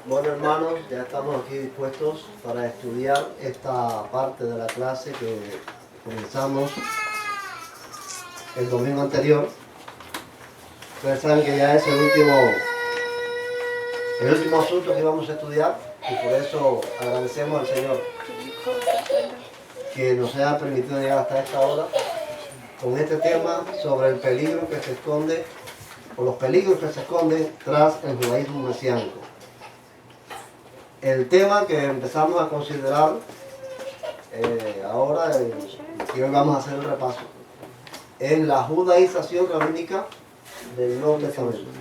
Bueno, hermanos, ya estamos aquí dispuestos para estudiar esta parte de la clase que comenzamos el domingo anterior. Ustedes saben que ya es el último asunto que vamos a estudiar y por eso agradecemos al Señor que nos haya permitido llegar hasta esta hora con este tema sobre el peligro que se esconde o los peligros que se esconden tras el judaísmo mesiánico. El tema que empezamos a considerar ahora, y hoy vamos a hacer el repaso, es la judaización rabínica del Nuevo Testamento.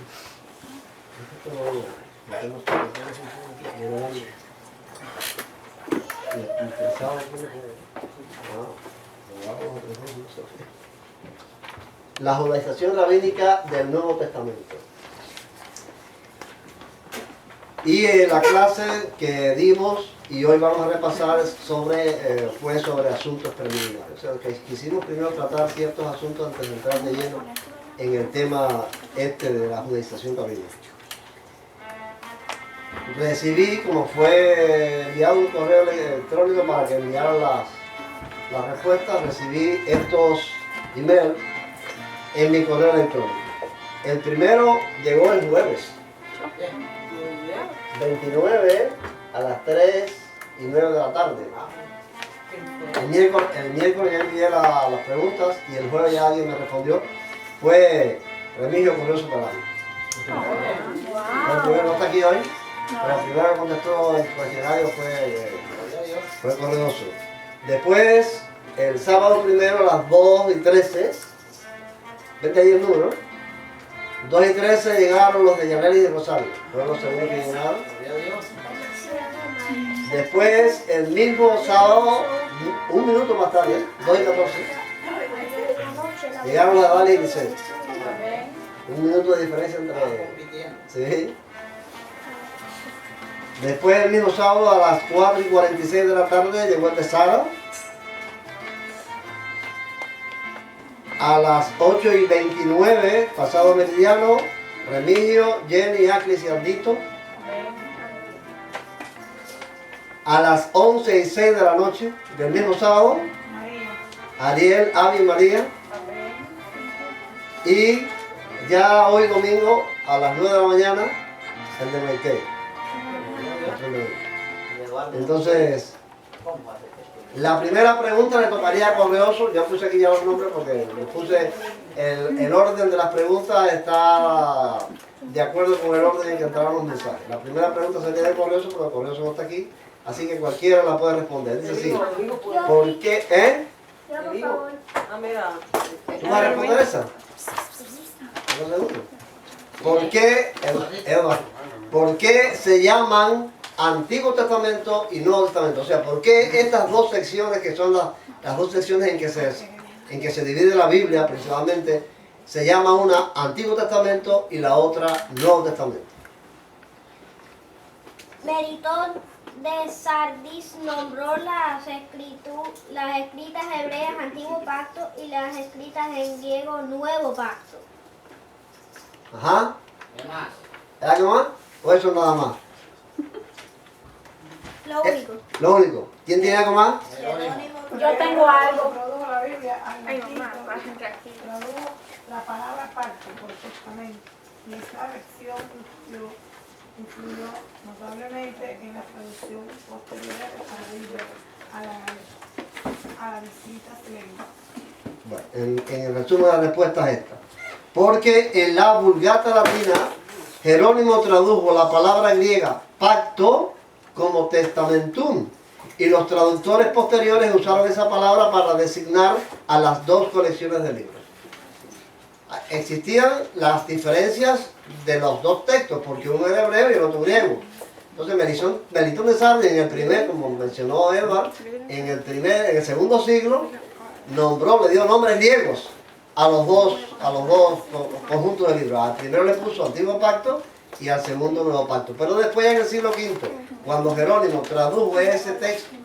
La judaización rabínica del Nuevo Testamento. Y la clase que dimos y hoy vamos a repasar fue sobre asuntos preliminares. O sea, que quisimos primero tratar ciertos asuntos antes de entrar de lleno en el tema de la judaización rabínica. Recibí, como fue enviado un correo electrónico para que enviaran las respuestas, recibí estos emails en mi correo electrónico. El primero llegó el jueves 29 a las 3:09 de la tarde. El miércoles ya envié las preguntas y el jueves ya alguien me respondió. Fue Remigio Correo Superárbol. El primero no está aquí hoy, pero el primero que contestó el cuestionario fue Correoso. Después, el sábado primero a las 2:13, vete ahí el número, 2:13 llegaron los de Yaneli y de Rosario. Fueron los segundos que llegaron. Después, el mismo sábado, un minuto más tarde, 2:14, llegaron la Dali y Liceo. Un minuto de diferencia entre... ¿Sí? Después, el mismo sábado, a las 4:46 de la tarde, llegó el de Sara. A las 8:29, pasado meridiano, Remigio, Jenny, Aclis y Aldito. A las 11:06 de la noche del mismo sábado, Ariel, Avi y María. Y ya hoy domingo, a las 9 de la mañana, el de Meite. Entonces, la primera pregunta le tocaría a Correoso. Ya puse aquí ya los nombres porque puse el orden de las preguntas está de acuerdo con el orden en que entraron los mensajes. La primera pregunta sería de Correoso, pero Correoso no está aquí, así que cualquiera la puede responder. Dice así: ¿por qué? ¿Tú vas a responder esa? ¿Por qué se llaman Antiguo Testamento y Nuevo Testamento? O sea, ¿por qué estas dos secciones, que son las dos secciones en que se divide la Biblia principalmente, se llama una Antiguo Testamento y la otra Nuevo Testamento? Meritón de Sardis nombró las escritas hebreas Antiguo Pacto y las escritas en griego Nuevo Pacto. Ajá. ¿Hay algo más? ¿O eso nada más? Lo único. Lo único. ¿Quién tiene algo más? Yo tengo algo. Tradujo la Biblia al Ay, antiguo, mamá, bájate aquí. tradujo la palabra parte por testamento. Y esta versión influyó notablemente en la traducción posterior a la Biblia, a la visita lengua. Bueno, en el resumen de la respuesta es esta. Porque en la Vulgata Latina, Jerónimo tradujo la palabra griega pacto como testamentum, y los traductores posteriores usaron esa palabra para designar a las dos colecciones de libros. Existían las diferencias de los dos textos, porque uno era hebreo y el otro griego. Entonces, Melitón de Sardes, en el primer, como mencionó Edward, en el segundo siglo, le dio nombres griegos a los dos conjuntos de libros. Al primero le puso Antiguo Pacto y al segundo Nuevo Pacto. Pero después, en el siglo V, cuando Jerónimo tradujo ese texto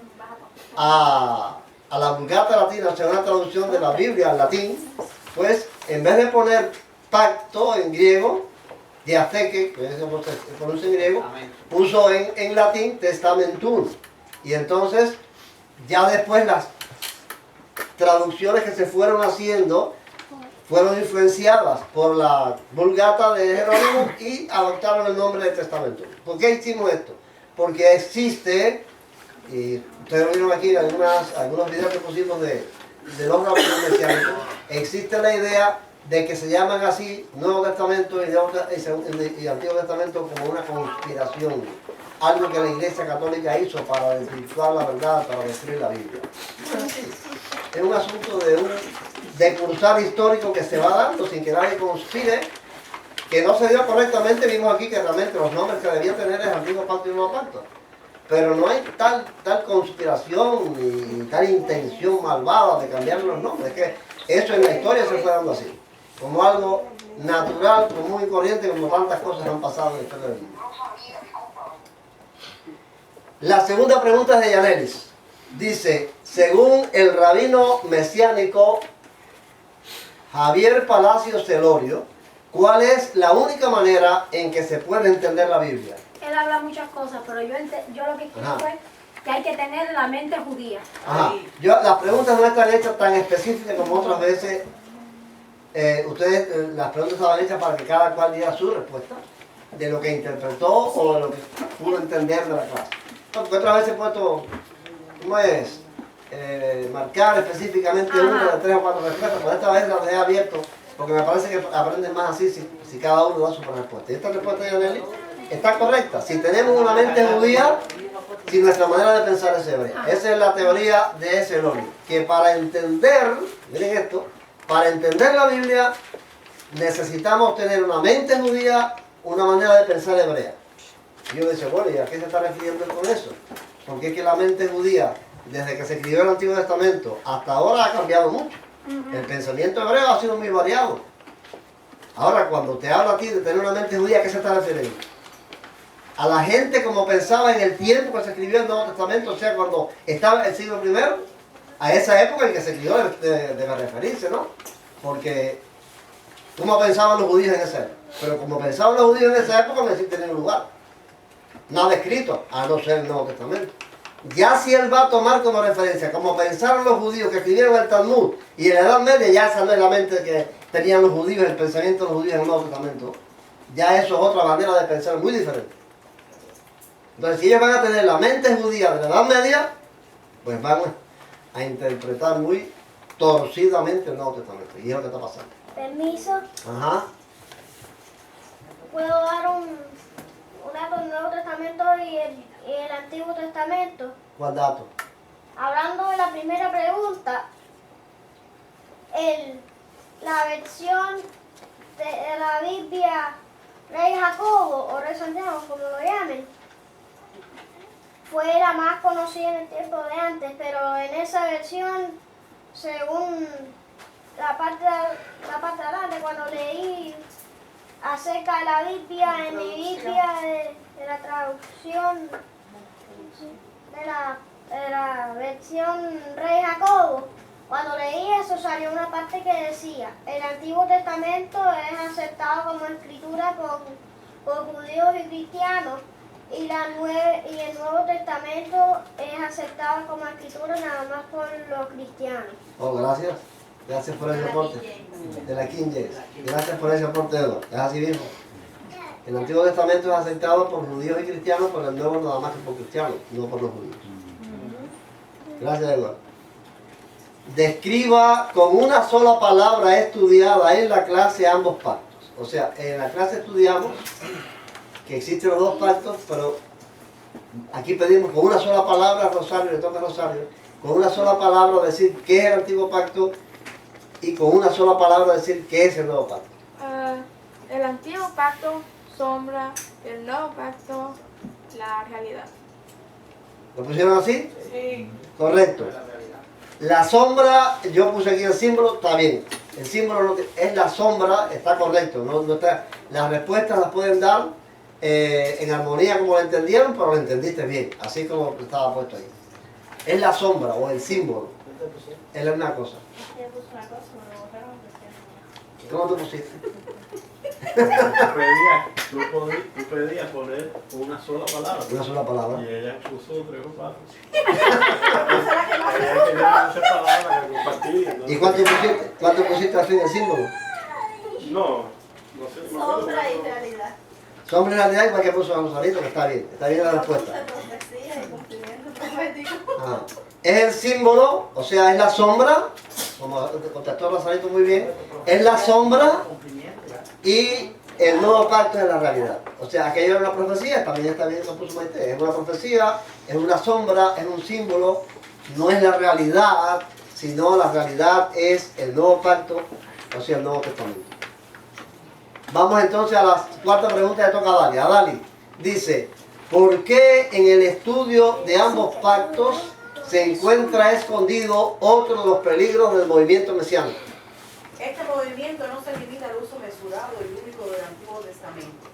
a la Vulgata Latina, o sea, una traducción de la Biblia al latín, pues en vez de poner pacto en griego, diatheke, que es como se pronuncia en griego, puso en latín testamentum. Y entonces, ya después las traducciones que se fueron haciendo fueron influenciadas por la Vulgata de Jerónimo y adoptaron el nombre de testamento. ¿Por qué hicimos esto? Porque existe, y ustedes lo vieron aquí en algunos videos que pusimos de los rabinos mesiánicos, existe la idea de que se llaman así Nuevo Testamento y Antiguo Testamento como una conspiración, algo que la Iglesia Católica hizo para desvirtuar la verdad, para destruir la Biblia. Es un asunto de cruzar histórico que se va dando sin que nadie conspire, que no se dio correctamente. Vimos aquí que realmente los nombres que debía tener es Antiguo Pacto y Nuevo Pacto. Pero no hay tal conspiración ni tal intención malvada de cambiar los nombres. Es que eso en la historia se fue dando así, como algo natural, común y corriente, como tantas cosas han pasado en la historia del mundo. La segunda pregunta es de Yanelis. Dice, según el rabino mesiánico Javier Palacios Celorio, ¿cuál es la única manera en que se puede entender la Biblia? Él habla muchas cosas, pero yo lo que quiero Ajá. fue que hay que tener la mente judía. Ajá. Las preguntas no están hechas tan específicas como otras veces. Las preguntas estaban hechas para que cada cual diera su respuesta de lo que interpretó o de lo que pudo entender de la clase. Porque otras veces he puesto, ¿cómo es? Marcar específicamente una de 3 o 4 respuestas, pero esta vez las dejé abierto porque me parece que aprenden más así si cada uno da su respuesta. Y esta respuesta de Yaneli está correcta. Si tenemos una mente judía, si nuestra manera de pensar es hebrea. Esa es la teoría de Celorio, que para entender, miren esto, para entender la Biblia necesitamos tener una mente judía, una manera de pensar hebrea. Y yo decía, bueno, ¿y a qué se está refiriendo con eso? Porque es que la mente judía, desde que se escribió el Antiguo Testamento hasta ahora, ha cambiado mucho. El pensamiento hebreo ha sido muy variado. Ahora, cuando te habla a ti de tener una mente judía, ¿a qué se está refiriendo? A la gente como pensaba en el tiempo que se escribió el Nuevo Testamento, o sea, cuando estaba el siglo I, a esa época en que se escribió debe referirse, ¿no? Porque, ¿cómo pensaban los judíos en esa época? Pero como pensaban los judíos en esa época, no existe ningún lugar. Nada escrito, a no ser el Nuevo Testamento. Ya si él va a tomar como referencia, como pensaron los judíos que escribieron el Talmud, y en la Edad Media ya esa no es la mente que tenían los judíos, el pensamiento de los judíos en el Nuevo Testamento, ya eso es otra manera de pensar muy diferente. Entonces, si ellos van a tener la mente judía de la Edad Media, pues van a interpretar muy torcidamente el Nuevo Testamento. Y es lo que está pasando. Permiso, Ajá. ¿puedo dar una del Nuevo Testamento y el Antiguo Testamento? ¿Cuál dato? Hablando de la primera pregunta, la versión de la Biblia Rey Jacobo o Rey Santiago, como lo llamen, fue la más conocida en el tiempo de antes, pero en esa versión, según la parte de adelante, cuando leí acerca de la Biblia, en mi Biblia de la traducción de la versión Rey Jacobo, cuando leí eso salió una parte que decía: el Antiguo Testamento es aceptado como escritura por judíos y cristianos, y el Nuevo Testamento es aceptado como escritura nada más por los cristianos. Oh, gracias. Gracias por ese aporte. De la King James. Gracias por ese aporte, Eduardo. Es así mismo. El Antiguo Testamento es aceptado por judíos y cristianos, pero el Nuevo nada más que por cristianos, no por los judíos. Gracias, Eduardo. Describa con una sola palabra estudiada en la clase ambos pactos. O sea, en la clase estudiamos que existen los dos pactos, pero aquí pedimos con una sola palabra, Rosario, le toca a Rosario, con una sola palabra decir qué es el Antiguo Pacto y con una sola palabra decir qué es el Nuevo Pacto. El Antiguo Pacto, sombra, el Nuevo Pacto, la realidad. ¿Lo pusieron así? Sí. Correcto. La sombra, yo puse aquí el símbolo, está bien. El símbolo es la sombra, está correcto. No está, las respuestas las pueden dar en armonía como lo entendieron, pero lo entendiste bien, así como estaba puesto ahí. Es la sombra o el símbolo. Es una cosa. ¿Cómo te pusiste? Tú pedías poner una sola palabra. Una sola palabra. Y ella puso 3 o 4. Ella tenía muchas palabras que compartir. Entonces, ¿Y cuánto pusiste al fin el símbolo? No sé. Sombra y realidad. Sombra y realidad, igual que puso Gonzalito, que está bien la respuesta. Profecía y cumplimiento profético. Ah, es el símbolo, o sea, es la sombra, como contestó Rosalito muy bien, es la sombra y el nuevo pacto es la realidad. O sea, aquello es una profecía, también está bien, lo puso Maite, es una profecía, es una sombra, es un símbolo, no es la realidad, sino la realidad es el nuevo pacto, o sea, el Nuevo Testamento. Vamos entonces a la cuarta pregunta que toca a Dali. A Dali dice, ¿por qué en el estudio de ambos pactos se encuentra escondido otro de los peligros del movimiento mesiánico? Este movimiento no se limita al uso mesurado y único del Antiguo Testamento,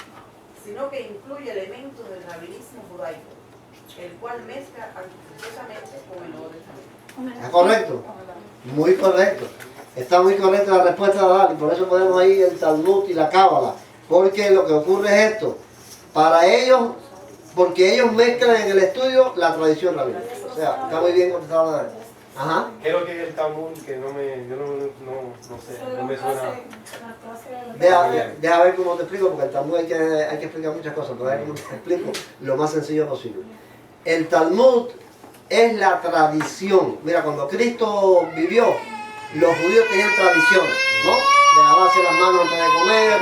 sino que incluye elementos del rabinismo judaico, el cual mezcla artificiosamente con el Nuevo Testamento. ¿Está correcto? Muy correcto. Está muy correcta la respuesta de Dali, por eso ponemos ahí el Talmud y la Cábala, porque lo que ocurre es esto, para ellos, porque ellos mezclan en el estudio la tradición rabínica. O sea, está muy bien contestado Dali. Ajá. ¿Qué es lo que es el Talmud? Que yo no sé, no me suena. Deja ver cómo te explico, porque el Talmud hay que explicar muchas cosas, pero a ver cómo te explico lo más sencillo posible. El Talmud es la tradición. Mira, cuando Cristo vivió, los judíos tenían tradiciones, ¿no? De lavarse las manos antes de comer,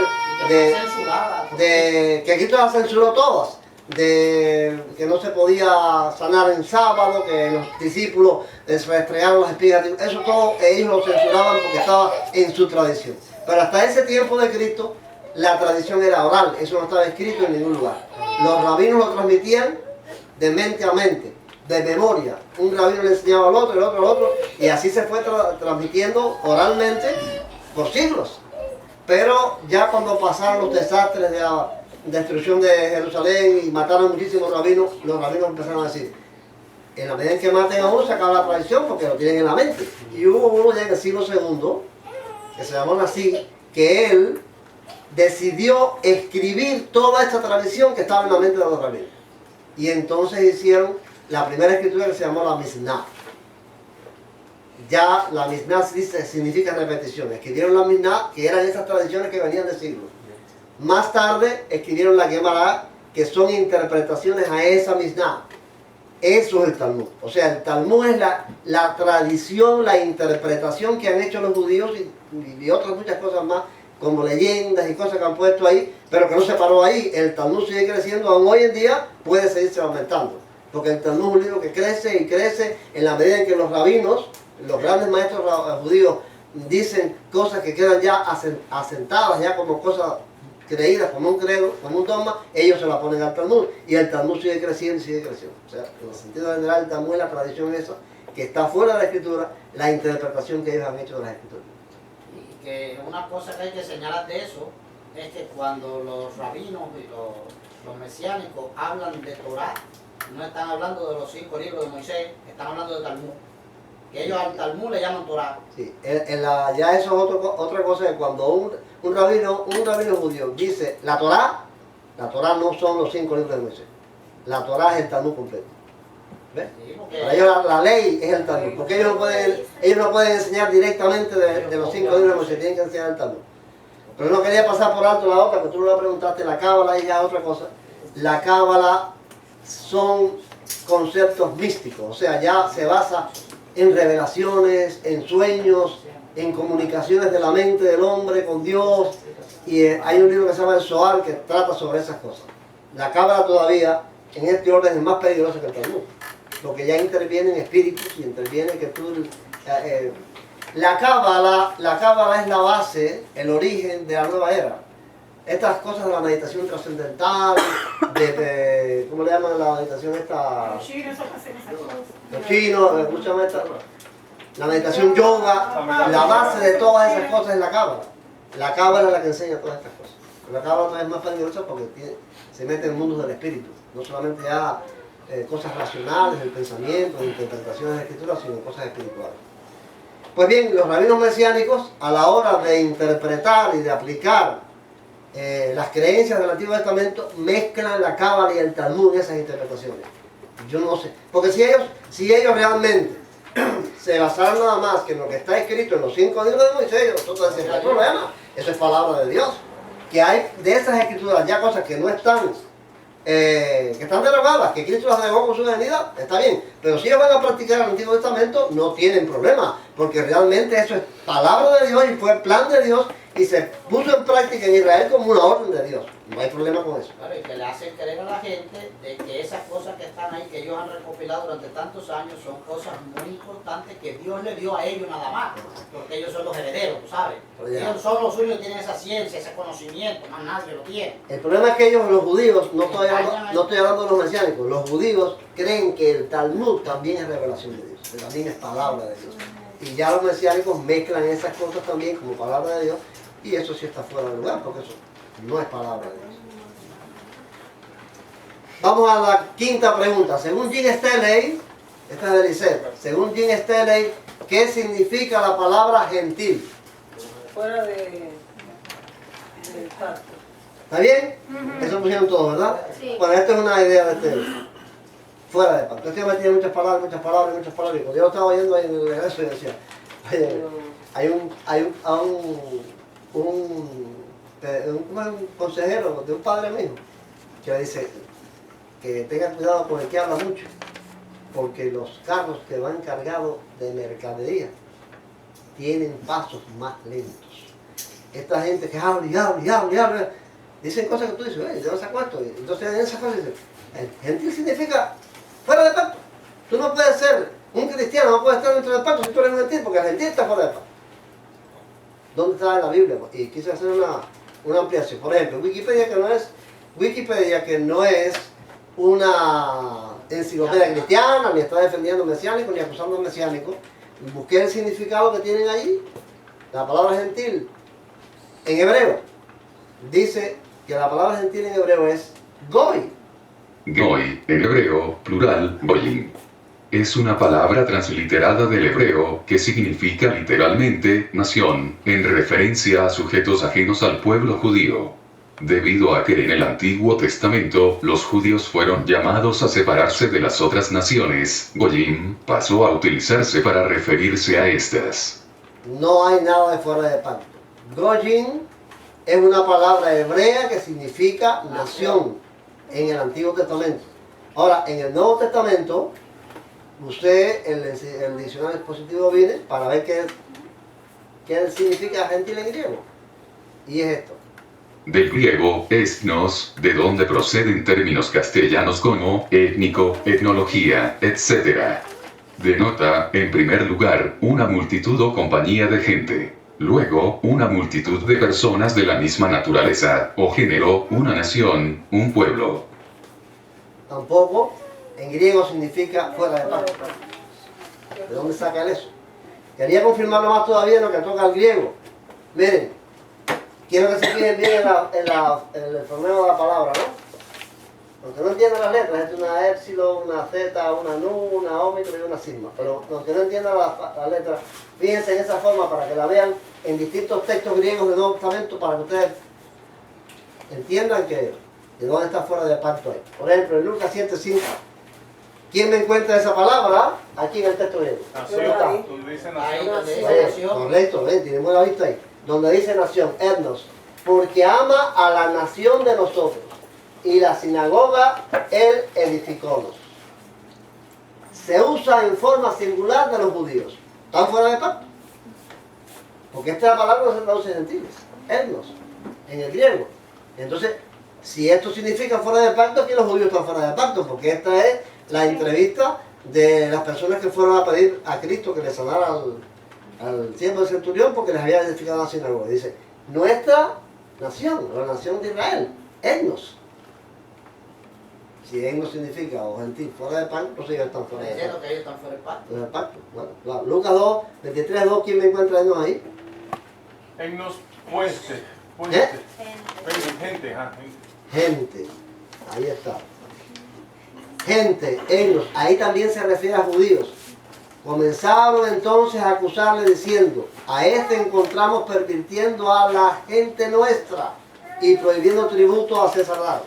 de que Cristo las censuró todas, de que no se podía sanar en sábado, que los discípulos les restregaron las espigas, eso todo ellos lo censuraban porque estaba en su tradición. Pero hasta ese tiempo de Cristo, la tradición era oral, eso no estaba escrito en ningún lugar. Los rabinos lo transmitían de mente a mente, de memoria. Un rabino le enseñaba al otro, el otro al otro, y así se fue transmitiendo oralmente por siglos. Pero ya cuando pasaron los desastres de la destrucción de Jerusalén y mataron a muchísimos rabinos, los rabinos empezaron a decir, en la medida en que maten a uno se acaba la tradición porque lo tienen en la mente. Y hubo uno ya en el siglo II, que se llamó Nasí, que él decidió escribir toda esta tradición que estaba en la mente de los rabinos. Y entonces hicieron la primera escritura que se llamó la Mishnah. Ya la Mishnah significa repetición. Escribieron la Mishnah, que eran esas tradiciones que venían de siglos. Más tarde escribieron la Gemara, que son interpretaciones a esa Mishnah. Eso es el Talmud. O sea, el Talmud es la tradición, la interpretación que han hecho los judíos y otras muchas cosas más, como leyendas y cosas que han puesto ahí, pero que no se paró ahí. El Talmud sigue creciendo, aún hoy en día puede seguirse aumentando. Porque el Talmud es un libro que crece y crece en la medida en que los rabinos, los grandes maestros judíos, dicen cosas que quedan ya asentadas, ya como cosas creídas, como un credo, como un dogma, ellos se la ponen al Talmud. Y el Talmud sigue creciendo y sigue creciendo. O sea, en el sentido general, el Talmud es la tradición esa, que está fuera de la Escritura, la interpretación que ellos han hecho de las Escrituras. Y que una cosa que hay que señalar de eso es que cuando los rabinos y los mesiánicos hablan de Torah, no están hablando de los 5 libros de Moisés, están hablando de Talmud. Que ellos al Talmud le llaman Torah. Sí, ya eso es otra cosa, que cuando un rabino judío dice la Torah no son los 5 libros de Moisés. La Torah es el Talmud completo. ¿Ves? Sí, porque Para ellos la ley es el Talmud, porque ellos no pueden enseñar directamente de los 5 libros de Moisés, tienen que enseñar el Talmud. Pero no quería pasar por alto la otra, que tú no la preguntaste, la Cábala y ya otra cosa. La Cábala son conceptos místicos, o sea, ya se basa en revelaciones, en sueños, en comunicaciones de la mente del hombre con Dios, y hay un libro que se llama El Zohar que trata sobre esas cosas. La Cábala todavía, en este orden, es más peligrosa que el Talmud, porque ya intervienen espíritus y interviene que tú... La Cábala es la base, el origen de la nueva era. Estas cosas de la meditación trascendental, ¿cómo le llaman la meditación esta? Los chinos son hacen esas cosas. Los chinos, escúchame esta. La meditación yoga, la base de todas esas cosas es la Cábala. La Cábala es la que enseña todas estas cosas. Pero la Cábala es más peligrosa porque se mete en mundos del espíritu. No solamente ya cosas racionales, del pensamiento, de interpretaciones de la escritura, sino cosas espirituales. Pues bien, los rabinos mesiánicos, a la hora de interpretar y de aplicar las creencias del Antiguo Testamento mezclan la Cábala y el Talmud en esas interpretaciones. Yo no sé, porque si ellos realmente se basaran nada más que en lo que está escrito en los 5 libros de Moisés, nosotros decimos, no hay problema, eso es palabra de Dios. Que hay de esas escrituras ya cosas que no están, que están derogadas, que Cristo las derogó con su venida, está bien. Pero si ellos van a practicar el Antiguo Testamento, no tienen problema, porque realmente eso es palabra de Dios y fue el plan de Dios y se puso en práctica en Israel como una orden de Dios. No hay problema con eso. Claro, y que le hacen creer a la gente de que esas cosas que están ahí, que ellos han recopilado durante tantos años, son cosas muy importantes que Dios le dio a ellos nada más, porque ellos son los herederos, tú sabes. Ellos son los suyos, tienen esa ciencia, ese conocimiento, más nadie lo tiene. El problema es que ellos, los judíos, no estoy hablando de los mesiánicos, los judíos creen que el Talmud también es revelación de Dios, que también es palabra de Dios. Y ya los mesiánicos mezclan esas cosas también como palabra de Dios, y eso sí está fuera de lugar, porque eso no es palabra de Dios. Vamos a la quinta pregunta. Según Jim Staley, esta es de Lisette, según Jim Staley, ¿qué significa la palabra gentil? Fuera del pacto. ¿Está bien? Eso pusieron todos, ¿verdad? Sí. Bueno, esta es una idea de este. Fuera de pacto. Este me tiene muchas palabras. Y cuando yo lo estaba oyendo ahí en el regreso, yo decía, oye, hay un consejero de un padre mío que le dice que tenga cuidado con el que habla mucho, porque los carros que van cargados de mercadería tienen pasos más lentos. Esta gente que habla, dicen cosas que tú dices, ¿de dónde sacó esto? Entonces en esas cosas dicen, el gentil significa fuera de pacto. Tú no puedes ser un cristiano, no puedes estar dentro del pacto si tú eres un gentil, porque el gentil está fuera de pacto. ¿Dónde está en la Biblia? Y quise hacer una ampliación. Por ejemplo, Wikipedia que no es una enciclopedia cristiana, ni está defendiendo mesiánicos, ni acusando a mesiánicos. Busqué el significado que tienen allí. La palabra gentil en hebreo dice que la palabra gentil en hebreo es goy. Goy, en hebreo, plural, goyim. Es una palabra transliterada del hebreo que significa literalmente nación, en referencia a sujetos ajenos al pueblo judío. Debido a que en el Antiguo Testamento los judíos fueron llamados a separarse de las otras naciones, goyim pasó a utilizarse para referirse a estas. No hay nada de fuera de pacto. Goyim es una palabra hebrea que significa nación en el Antiguo Testamento. Ahora, en el Nuevo Testamento, usted, el diccionario expositivo viene para ver qué significa gentil en griego. Y es esto. Del griego, etnos, de donde proceden términos castellanos como étnico, etnología, etc. Denota, en primer lugar, una multitud o compañía de gente. Luego, una multitud de personas de la misma naturaleza, o género, una nación, un pueblo. Tampoco, en griego significa fuera de pacto. ¿De dónde saca él eso? Quería confirmarlo más todavía en lo que toca al griego. Miren, quiero que se fijen bien en el formeo de la palabra, ¿no? Aunque no entiendan las letras, es una épsilon, una zeta, una nu, una ómicron y una sigma. Pero los que no entiendan las letras, fíjense en esa forma para que la vean en distintos textos griegos del Nuevo Testamento para que ustedes entiendan que de dónde está fuera de pacto ahí. Por ejemplo, en Lucas 7:5, ¿quién me encuentra esa palabra? Aquí en el texto griego. Nación, donde dice Ahí nación. donde dice nación. Correcto, tenemos la vista ahí. Donde dice nación, etnos, porque ama a la nación de nosotros, y la sinagoga él edificónos. Se usa en forma singular de los judíos. ¿Están fuera de pacto? Porque esta palabra no se traduce en gentiles, etnos, en el griego. Entonces, si esto significa fuera de pacto, aquí los judíos están fuera de pacto, porque esta es la entrevista de las personas que fueron a pedir a Cristo que le sanara al siervo del centurión porque les había edificado la sinagoga. Dice, nuestra nación, la nación de Israel, etnos. Si etnos significa o gentil fuera de pacto, entonces ellos están fuera de Diciendo pacto. que ellos están fuera del pacto. Fuera de pacto. Bueno, claro. Lucas 2, 23:2, ¿quién me encuentra etnos ahí? Etnos, puente. ¿Eh? Gente, Gente, ahí está. Gente, etnos, ahí también se refiere a judíos. Comenzaron entonces a acusarle diciendo, a este encontramos pervirtiendo a la gente nuestra. y prohibiendo tributo a César dado.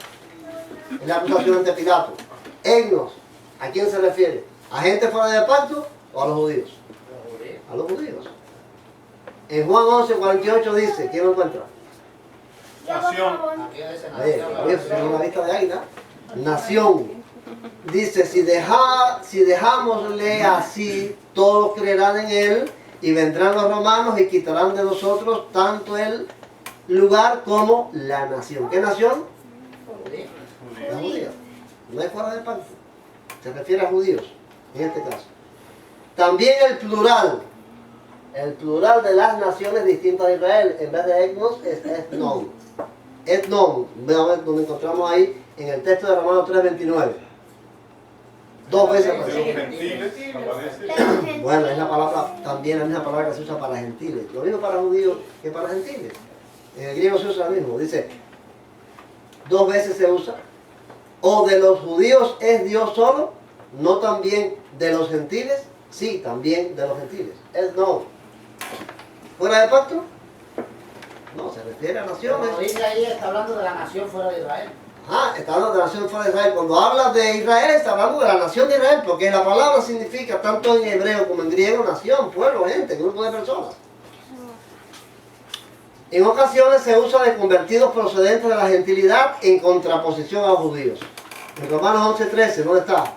Es la acusación ante Pilato. Etnos, ¿a quién se refiere? ¿A gente fuera del pacto o a los judíos? A los judíos. En Juan 11:48 dice, ¿quién lo encuentra? Nación. Ahí, tiene una vista de águila. Nación. Dice, si dejámosle así, todos creerán en él, y vendrán los romanos y quitarán de nosotros tanto el lugar como la nación. ¿Qué nación? La judía. No es fuera del pacto. Se refiere a judíos, en este caso. También el plural de las naciones distintas de Israel, en vez de etnos, es etnon. Etnon, vean a ver donde encontramos ahí, en el texto de Romanos 3:29. Dos veces aparece. Bueno, es la palabra, también la misma palabra que se usa para gentiles. Lo mismo para judíos que para gentiles. En el griego se usa lo mismo. Dice, dos veces se usa. O de los judíos es Dios solo, no también de los gentiles. Sí, también de los gentiles. Es no. ¿Fuera de pacto? No, se refiere a naciones. Cuando dice ahí, está hablando de la nación fuera de Israel. Ah, está hablando de la nación fuera de Israel. Cuando habla de Israel, está hablando de la nación de Israel, porque la palabra significa, tanto en hebreo como en griego, nación, pueblo, gente, grupo de personas. En ocasiones se usa de convertidos procedentes de la gentilidad en contraposición a los judíos. En Romanos 11:13, ¿dónde está?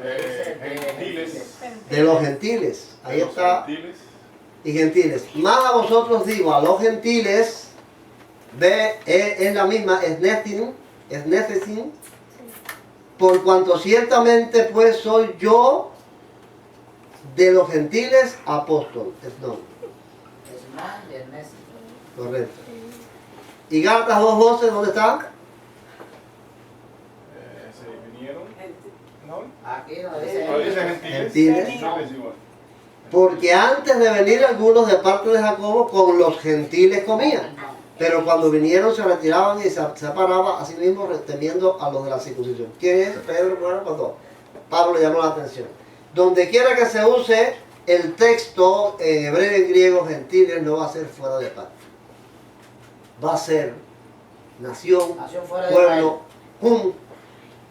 Gentiles. De los gentiles. Ahí Los está. gentiles. Y gentiles. Más a vosotros digo, a los gentiles, ve, es la misma, es nefesin, por cuanto ciertamente pues soy yo de los gentiles apóstol. Es no. Es más y el Messi. Correcto. Y Gálatas 2:12, ¿dónde está? Se vinieron. ¿No? Aquí no No dice. dice gentiles. Gentiles. Gentiles igual. Porque antes de venir algunos de parte de Jacobo, con los gentiles comían. Pero cuando vinieron se retiraban y se separaban, así mismo temiendo a los de la circuncisión. ¿Quién es? Pedro, bueno, cuando Pablo le llamó la atención. Donde quiera que se use el texto en hebreo y en griego, gentiles no va a ser fuera de pacto. Va a ser nación, Nación fuera de pueblo,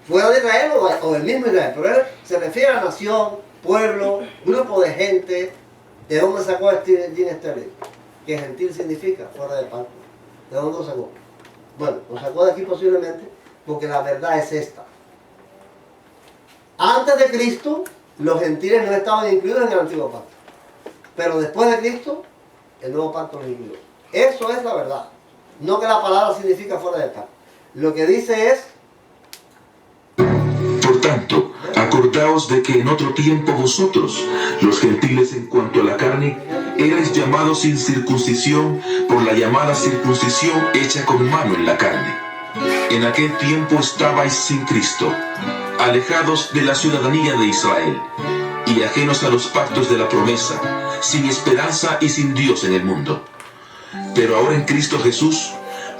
fuera de Israel o el mismo Israel. Pero él se refiere a nación, pueblo, grupo de gente. ¿De dónde sacó Dean Sterling? Que gentil significa fuera de pacto. ¿De dónde lo sacó? Bueno, lo sacó de aquí posiblemente porque la verdad es esta. Antes de Cristo, los gentiles no estaban incluidos en el antiguo pacto. Pero después de Cristo, el nuevo pacto los incluyó. Eso es la verdad. No que la palabra significa fuera de pacto. Lo que dice es... Por tanto, acordaos de que en otro tiempo vosotros, los gentiles en cuanto a la carne, erais llamados sin circuncisión por la llamada circuncisión hecha con mano en la carne. En aquel tiempo estabais sin Cristo, alejados de la ciudadanía de Israel, y ajenos a los pactos de la promesa, sin esperanza y sin Dios en el mundo. Pero ahora en Cristo Jesús,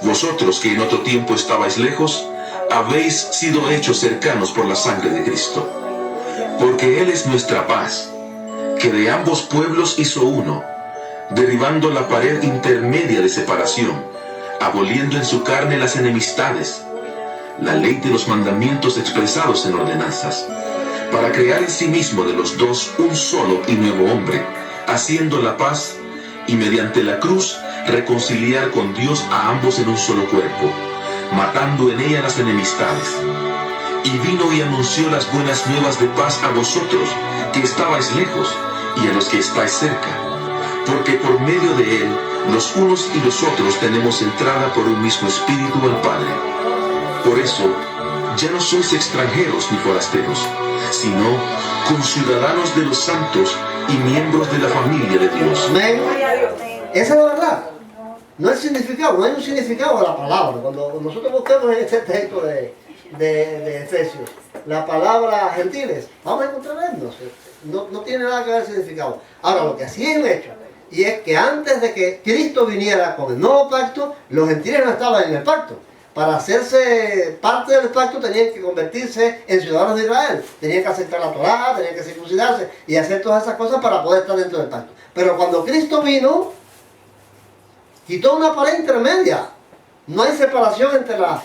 vosotros que en otro tiempo estabais lejos, habéis sido hechos cercanos por la sangre de Cristo. Porque Él es nuestra paz, que de ambos pueblos hizo uno, derribando la pared intermedia de separación, aboliendo en su carne las enemistades, la ley de los mandamientos expresados en ordenanzas, para crear en sí mismo de los dos un solo y nuevo hombre, haciendo la paz, y mediante la cruz reconciliar con Dios a ambos en un solo cuerpo, matando en ella las enemistades. Y vino y anunció las buenas nuevas de paz a vosotros, que estabais lejos, y a los que estáis cerca, porque por medio de él, los unos y los otros tenemos entrada por un mismo espíritu al Padre. Por eso, ya no sois extranjeros ni forasteros, sino conciudadanos de los santos y miembros de la familia de Dios. Amén. Esa es la verdad. No hay significado, no hay un significado de la palabra. Cuando nosotros buscamos en este texto de Efesios la palabra gentiles, vamos a encontrarnos. No tiene nada que ver el significado. Ahora, lo que sí es un hecho, y es que antes de que Cristo viniera con el nuevo pacto, los gentiles no estaban en el pacto. Para hacerse parte del pacto tenían que convertirse en ciudadanos de Israel. Tenían que aceptar la Torá, tenían que circuncidarse y hacer todas esas cosas para poder estar dentro del pacto. Pero cuando Cristo vino, quitó una pared intermedia No hay separación entre la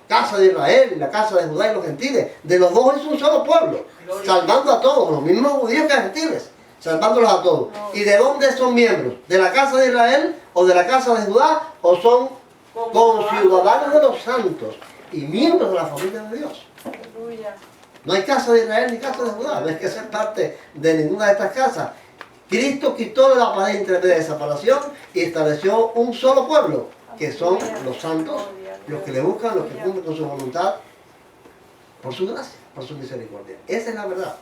casa de Israel y la casa de Judá y los gentiles. De los dos es un solo pueblo, salvando a todos, los mismos judíos que gentiles, salvándolos a todos. ¿Y de dónde son miembros? ¿De la casa de Israel o de la casa de Judá? ¿O son conciudadanos de los santos y miembros de la familia de Dios? No hay casa de Israel ni casa de Judá, no hay que ser parte de ninguna de estas casas. Cristo quitó la pared intermedia de separación y estableció un solo pueblo, que son los santos, los que le buscan, los que cumplen con su voluntad, por su gracia, por su misericordia. Esa es la verdad.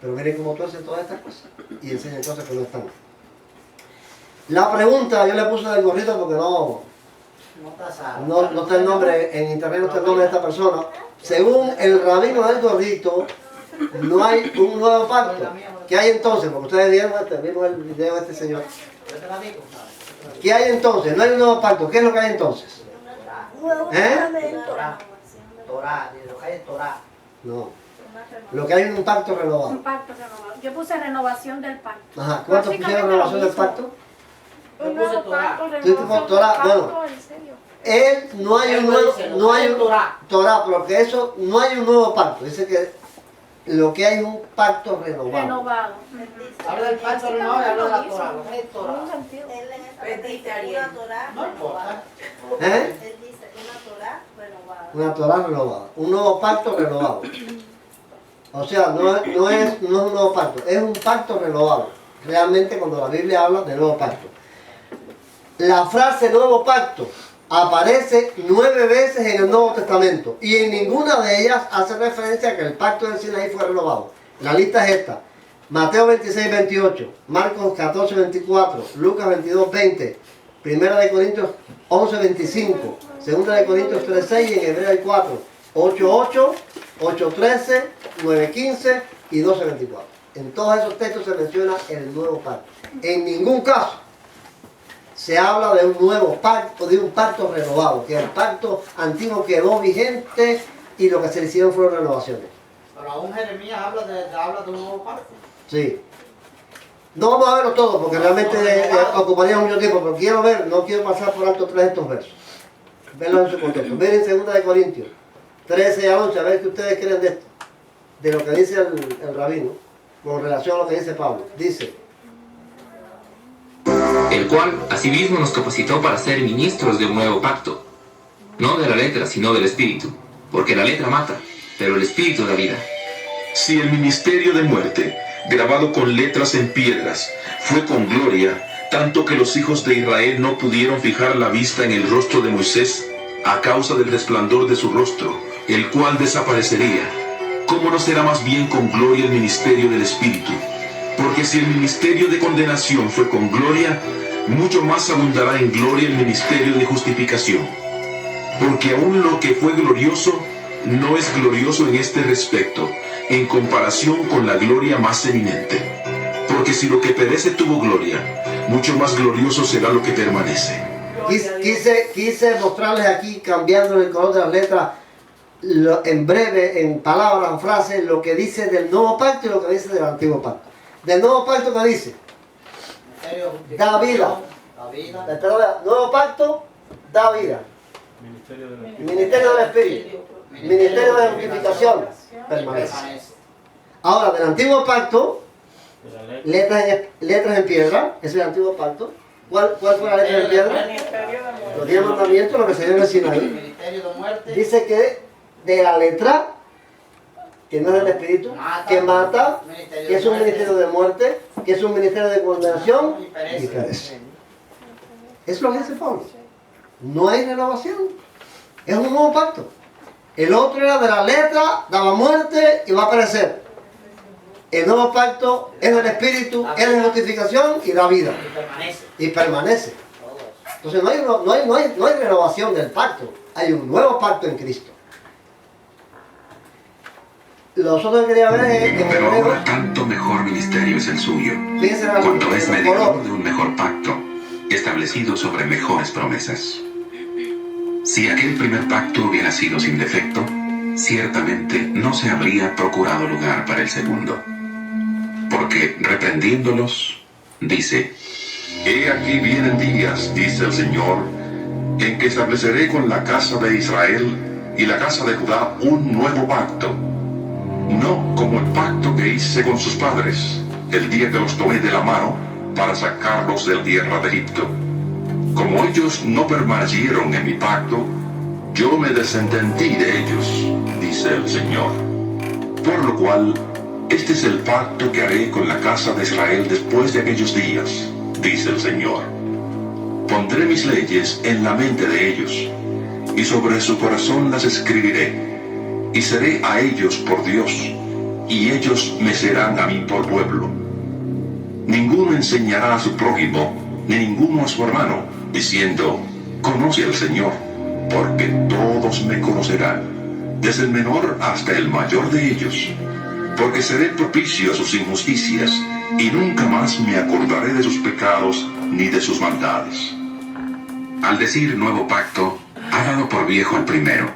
Pero miren cómo tuercen todas estas cosas y enseñan cosas que no están. La pregunta, yo le puse en el gorrito porque no está el nombre, en internet no está el nombre de esta persona. Según el rabino del gorrito, no hay un nuevo pacto. ¿Qué hay entonces? Porque ustedes vieron el video de este señor. ¿Qué hay entonces? No hay un nuevo pacto. ¿Qué es lo que hay entonces? Torá, lo que hay es Torá. No. Lo que hay es un pacto renovado. Un pacto renovado. Yo puse renovación del pacto. Ajá. ¿Cuánto pusieron renovación del pacto? Un nuevo pacto, ¿Tú tipo Torá? Bueno, en serio. él no hay un nuevo, no hay un Torá, porque eso no hay un nuevo pacto. Dice que lo que hay es un pacto renovado. Renovado. Habla del pacto renovado y habla de la Torá. Lo que hay es Torá. No importa. ¿Eh? Él dice una Torá renovada. Una Torá renovada. Un nuevo pacto renovado. O sea, no es un nuevo pacto, es un pacto renovado. Realmente cuando la Biblia habla de nuevo pacto. La frase nuevo pacto aparece 9 veces en el Nuevo Testamento y en ninguna de ellas hace referencia a que el pacto del Sinaí fue renovado. La lista es esta: Mateo 26, 28, Marcos 14, 24, Lucas 22, 20, 1 de Corintios 11, 25, 2 de Corintios 3, 6 y en Hebreos 4, 8, 8, 8, 13, 9, 15 y 12, 24. En todos esos textos se menciona el nuevo pacto. En ningún caso se habla de un nuevo pacto, de un pacto renovado, que el pacto antiguo quedó vigente y lo que se le hicieron fueron renovaciones. Pero aún Jeremías habla de un nuevo pacto. Sí. No vamos a verlo todo porque realmente ocuparía mucho tiempo, pero quiero ver, no quiero pasar por alto 3 de estos versos. Verlos en su contexto. Miren 2 de Corintios 13 a 11, a ver qué ustedes creen de esto, de lo que dice el rabino, con relación a lo que dice Pablo. Dice: el cual asimismo nos capacitó para ser ministros de un nuevo pacto, no de la letra, sino del espíritu, porque la letra mata, pero el espíritu da vida. Si el ministerio de muerte, grabado con letras en piedras, fue con gloria, tanto que los hijos de Israel no pudieron fijar la vista en el rostro de Moisés, a causa del resplandor de su rostro, el cual desaparecería, ¿cómo no será más bien con gloria el ministerio del espíritu? Porque si el ministerio de condenación fue con gloria, mucho más abundará en gloria el ministerio de justificación. Porque aún lo que fue glorioso, no es glorioso en este respecto, en comparación con la gloria más eminente. Porque si lo que perece tuvo gloria, mucho más glorioso será lo que permanece. Quise mostrarles aquí, cambiando el color de las letras, en breve, en palabras o frases, lo que dice del nuevo pacto y lo que dice del antiguo pacto. Del nuevo pacto que dice: da vida. Nuevo pacto, da vida. Ministerio del Espíritu. Ministerio de justificación, permanece. Ahora, del antiguo pacto, letras en piedra, ese es el antiguo pacto. ¿Cuál fue la letra en piedra? Los 10 mandamientos, lo que se dio en el Sinaí. Dice que de la letra, que no es el espíritu, que mata, que es un ministerio de muerte, que es un ministerio de condenación y perece. Es lo que dice Pablo. No hay renovación. Es un nuevo pacto. El otro era de la letra, daba muerte y va a perecer. El nuevo pacto es del espíritu, es de justificación y da vida. Y permanece. Entonces no hay renovación del pacto. Hay un nuevo pacto en Cristo. Lo otro que quería ver es... Pero ahora tanto mejor ministerio es el suyo, cuando es mediador de un mejor pacto, establecido sobre mejores promesas. Si aquel primer pacto hubiera sido sin defecto, ciertamente no se habría procurado lugar para el segundo. Porque reprendiéndolos, dice: He aquí vienen días, dice el Señor, en que estableceré con la casa de Israel y la casa de Judá un nuevo pacto, no como el pacto que hice con sus padres el día que los tomé de la mano para sacarlos de la tierra de Egipto. Como ellos no permanecieron en mi pacto, yo me desentendí de ellos, dice el Señor. Por lo cual, este es el pacto que haré con la casa de Israel después de aquellos días, dice el Señor. Pondré mis leyes en la mente de ellos, y sobre su corazón las escribiré, y seré a ellos por Dios, y ellos me serán a mí por pueblo. Ninguno enseñará a su prójimo, ni ninguno a su hermano, diciendo, conoce al Señor, porque todos me conocerán, desde el menor hasta el mayor de ellos, porque seré propicio a sus injusticias, y nunca más me acordaré de sus pecados ni de sus maldades. Al decir nuevo pacto, ha dado por viejo el primero,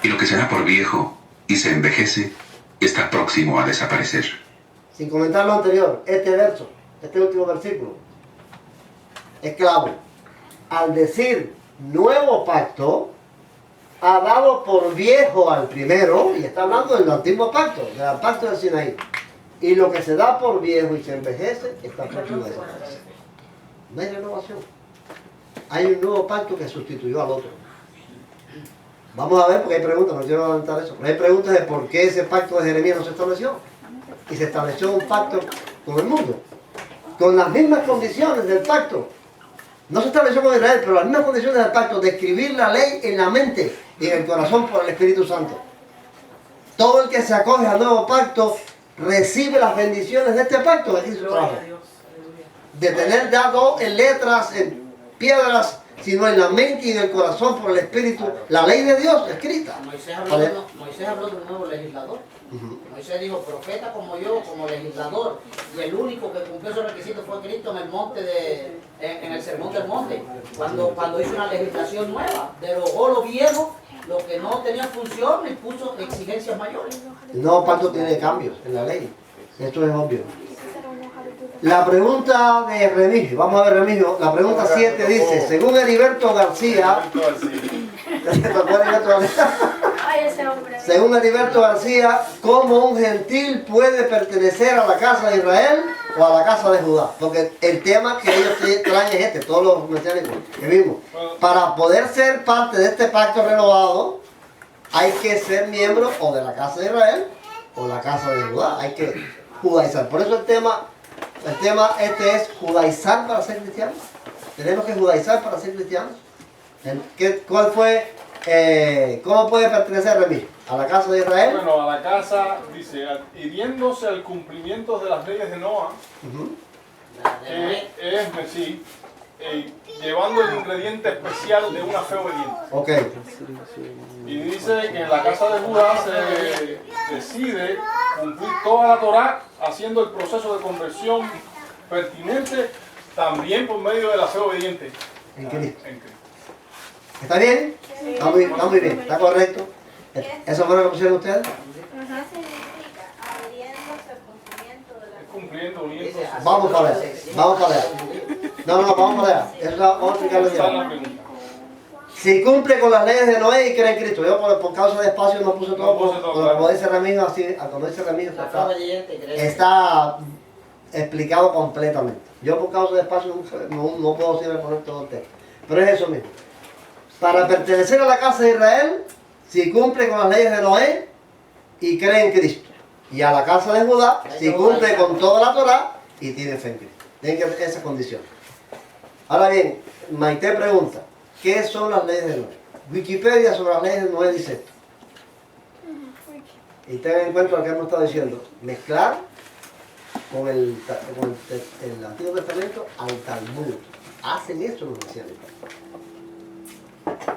y lo que será por viejo y se envejece está próximo a desaparecer. Sin comentar lo anterior, este verso, este último versículo, es clave. Al decir nuevo pacto, ha dado por viejo al primero, y está hablando del antiguo pacto, del pacto de Sinaí. Y lo que se da por viejo y se envejece está próximo a desaparecer. No hay renovación. Hay un nuevo pacto que sustituyó al otro. Vamos a ver, porque hay preguntas, no quiero adelantar eso, pero hay preguntas de por qué ese pacto de Jeremías no se estableció. Y se estableció un pacto con el mundo, con las mismas condiciones del pacto. No se estableció con Israel, pero las mismas condiciones del pacto, de escribir la ley en la mente y en el corazón por el Espíritu Santo. Todo el que se acoge al nuevo pacto recibe las bendiciones de este pacto, aquí su trabajo. De tener dado en letras, en piedras, sino en la mente y en el corazón por el Espíritu, la ley de Dios escrita. Moisés habló de un nuevo legislador. Moisés dijo, profeta como yo, como legislador, y el único que cumplió esos requisitos fue Cristo en el monte en el sermón del monte, cuando hizo una legislación nueva, derogó lo viejo, lo que no tenía función, y puso exigencias mayores. El nuevo pacto tiene cambios en la ley, esto es obvio. La pregunta de Remigio, vamos a ver Remigio, la pregunta 7 dice, según Heriberto García, según Heriberto García, ¿cómo un gentil puede pertenecer a la casa de Israel o a la casa de Judá? Porque el tema que ellos traen es este, todos los mesiánicos que vimos. Para poder ser parte de este pacto renovado, hay que ser miembro o de la casa de Israel o la casa de Judá. Hay que judaizar. Por eso el tema este es judaizar para ser cristianos. Tenemos que judaizar para ser cristianos. ¿Cuál fue? ¿Cómo puede pertenecer Remigio? ¿A la casa de Israel? Bueno, a la casa, dice, adhiriéndose al cumplimiento de las leyes de Noah, llevando el ingrediente especial de una fe obediente. Ok. Y dice que en la casa de Judá se decide cumplir toda la Torá, haciendo el proceso de conversión pertinente también por medio de la fe obediente. En Cristo. ¿Está bien? Sí. Está muy bien, está correcto. ¿Eso fue lo que pusieron ustedes? ¿Qué significa? Adhiriéndose al cumplimiento de la cumpliendo, uniéndose. Vamos para allá, vamos para allá. No, vamos para allá. Eso vamos a explicarlo ya. Si cumple con las leyes de Noé y cree en Cristo. Yo por causa de espacio no puse todo, como dice Ramiro, así, como dice Ramiro, está explicado completamente. Yo por causa de espacio no puedo siempre poner todo el texto. Pero es eso mismo. Para pertenecer a la casa de Israel, si cumple con las leyes de Noé y cree en Cristo. Y a la casa de Judá, si cumple con toda la Torá y tiene fe en Cristo. Tienen esa condición. Ahora bien, Maite pregunta, ¿qué son las leyes de Noé? Wikipedia sobre las leyes de Noé dice esto. Y tengan en cuenta lo que hemos estado diciendo. Mezclar con el Antiguo Testamento al Talmud. Hacen eso los mesiánicos.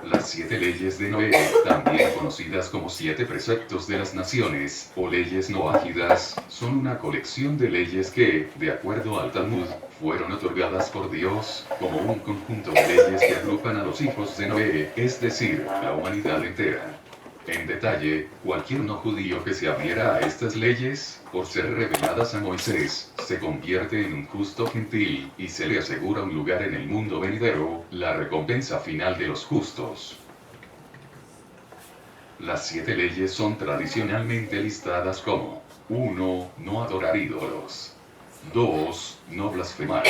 Las 7 leyes de Noé, también conocidas como 7 preceptos de las naciones, o leyes noágidas, son una colección de leyes que, de acuerdo al Talmud, fueron otorgadas por Dios como un conjunto de leyes que agrupan a los hijos de Noé, es decir, la humanidad entera. En detalle, cualquier no judío que se adhiera a estas leyes, por ser reveladas a Moisés, se convierte en un justo gentil, y se le asegura un lugar en el mundo venidero, la recompensa final de los justos. Las 7 leyes son tradicionalmente listadas como: 1. No adorar ídolos. 2. No blasfemar.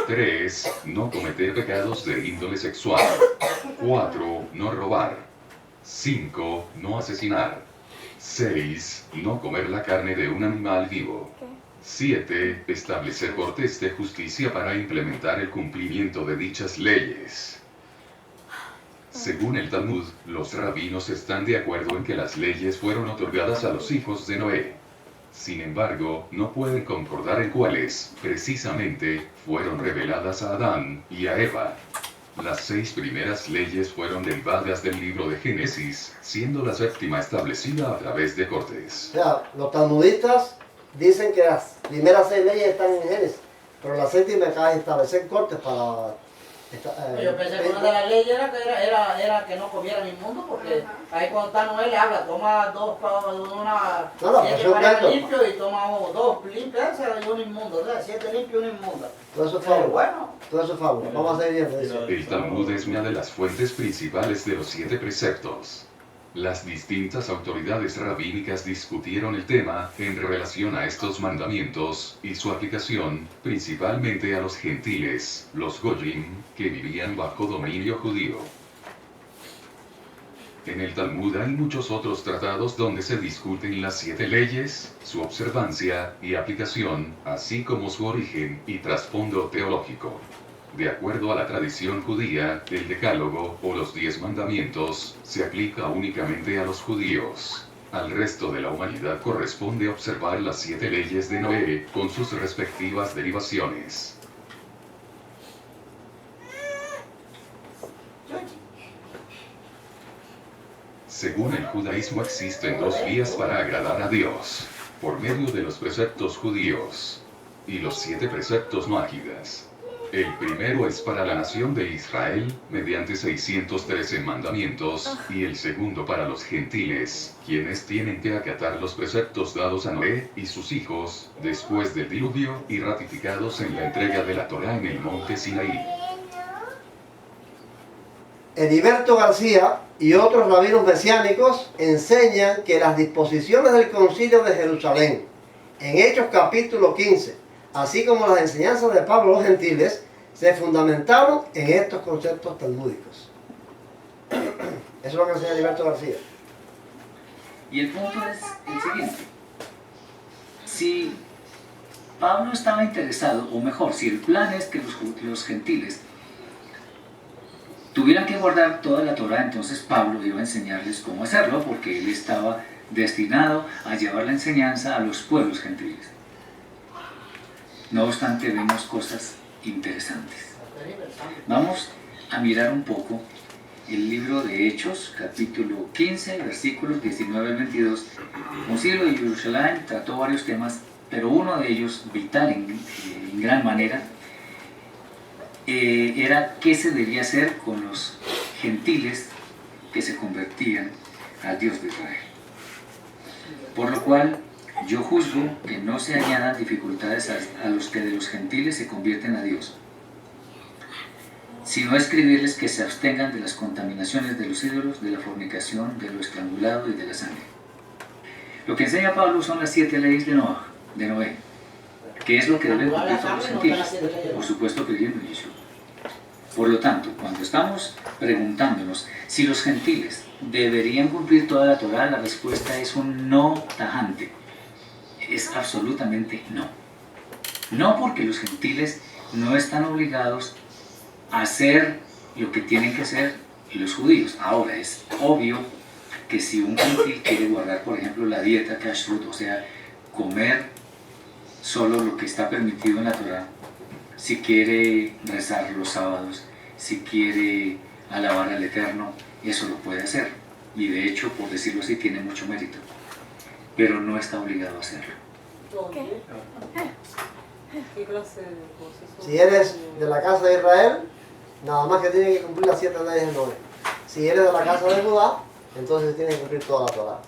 3. No cometer pecados de índole sexual. 4. No robar. 5. No asesinar. 6. No comer la carne de un animal vivo. 7. Establecer cortes de justicia para implementar el cumplimiento de dichas leyes. Según el Talmud, los rabinos están de acuerdo en que las leyes fueron otorgadas a los hijos de Noé. Sin embargo, no pueden concordar en cuáles, precisamente, fueron reveladas a Adán y a Eva. Las 6 primeras leyes fueron derivadas del libro de Génesis, siendo la 7ª establecida a través de cortes. O sea, los talmudistas dicen que las primeras 6 leyes están en Génesis, pero la 7ª acaba de establecer cortes para... Yo pensé que una de las leyes era que no comieran inmundo, porque ahí cuando está Noé le habla, toma 2 7 limpios y toma 2 limpias y un inmundo, o sea, 7 limpios y un inmundo. Todo eso es fábula. Todo eso es fábula. Vamos a seguir viendo eso. El Talmud es una de las fuentes principales de los 7 preceptos. Las distintas autoridades rabínicas discutieron el tema en relación a estos mandamientos y su aplicación, principalmente a los gentiles, los goyim, que vivían bajo dominio judío. En el Talmud hay muchos otros tratados donde se discuten las 7 leyes, su observancia y aplicación, así como su origen y trasfondo teológico. De acuerdo a la tradición judía, el Decálogo, o los 10 mandamientos, se aplica únicamente a los judíos. Al resto de la humanidad corresponde observar las 7 leyes de Noé, con sus respectivas derivaciones. Según el judaísmo existen 2 vías para agradar a Dios, por medio de los preceptos judíos y los 7 preceptos noahidas. El primero es para la nación de Israel, mediante 613 mandamientos, y el segundo para los gentiles, quienes tienen que acatar los preceptos dados a Noé y sus hijos, después del diluvio, y ratificados en la entrega de la Torá en el monte Sinaí. Heriberto García y otros rabinos mesiánicos enseñan que las disposiciones del Concilio de Jerusalén, en Hechos capítulo 15, así como las enseñanzas de Pablo a los gentiles, se fundamentaron en estos conceptos talmúdicos. Eso es lo que enseña Heriberto García. Y el punto es el siguiente. Si Pablo estaba interesado, o mejor, si el plan es que los gentiles tuvieran que guardar toda la Torá, entonces Pablo iba a enseñarles cómo hacerlo, porque él estaba destinado a llevar la enseñanza a los pueblos gentiles. No obstante, vemos cosas interesantes. Vamos a mirar un poco el libro de Hechos, capítulo 15, versículos 19 al 22. El Concilio de Jerusalén trató varios temas, pero uno de ellos, vital en gran manera, era qué se debía hacer con los gentiles que se convertían al Dios de Israel. Por lo cual, yo juzgo que no se añadan dificultades a los que de los gentiles se convierten a Dios, sino escribirles que se abstengan de las contaminaciones de los ídolos, de la fornicación, de lo estrangulado y de la sangre. Lo que enseña Pablo son las 7 leyes de Noé, que es lo que deben cumplir todos los gentiles, por supuesto creyendo en Yeshua. Por lo tanto, cuando estamos preguntándonos si los gentiles deberían cumplir toda la Torá, la respuesta es un no tajante. Es absolutamente no. No porque los gentiles no están obligados a hacer lo que tienen que hacer los judíos. Ahora, es obvio que si un gentil quiere guardar, por ejemplo, la dieta kashrut, o sea, comer solo lo que está permitido en la Torá, si quiere rezar los sábados, si quiere alabar al Eterno, eso lo puede hacer. Y de hecho, por decirlo así, tiene mucho mérito. Pero no está obligado a hacerlo. ¿Qué clase de proceso? Si eres de la casa de Israel, nada más que tienes que cumplir las 7 leyes de Noé. Si eres de la casa de Judá, entonces tiene que cumplir toda la Torá.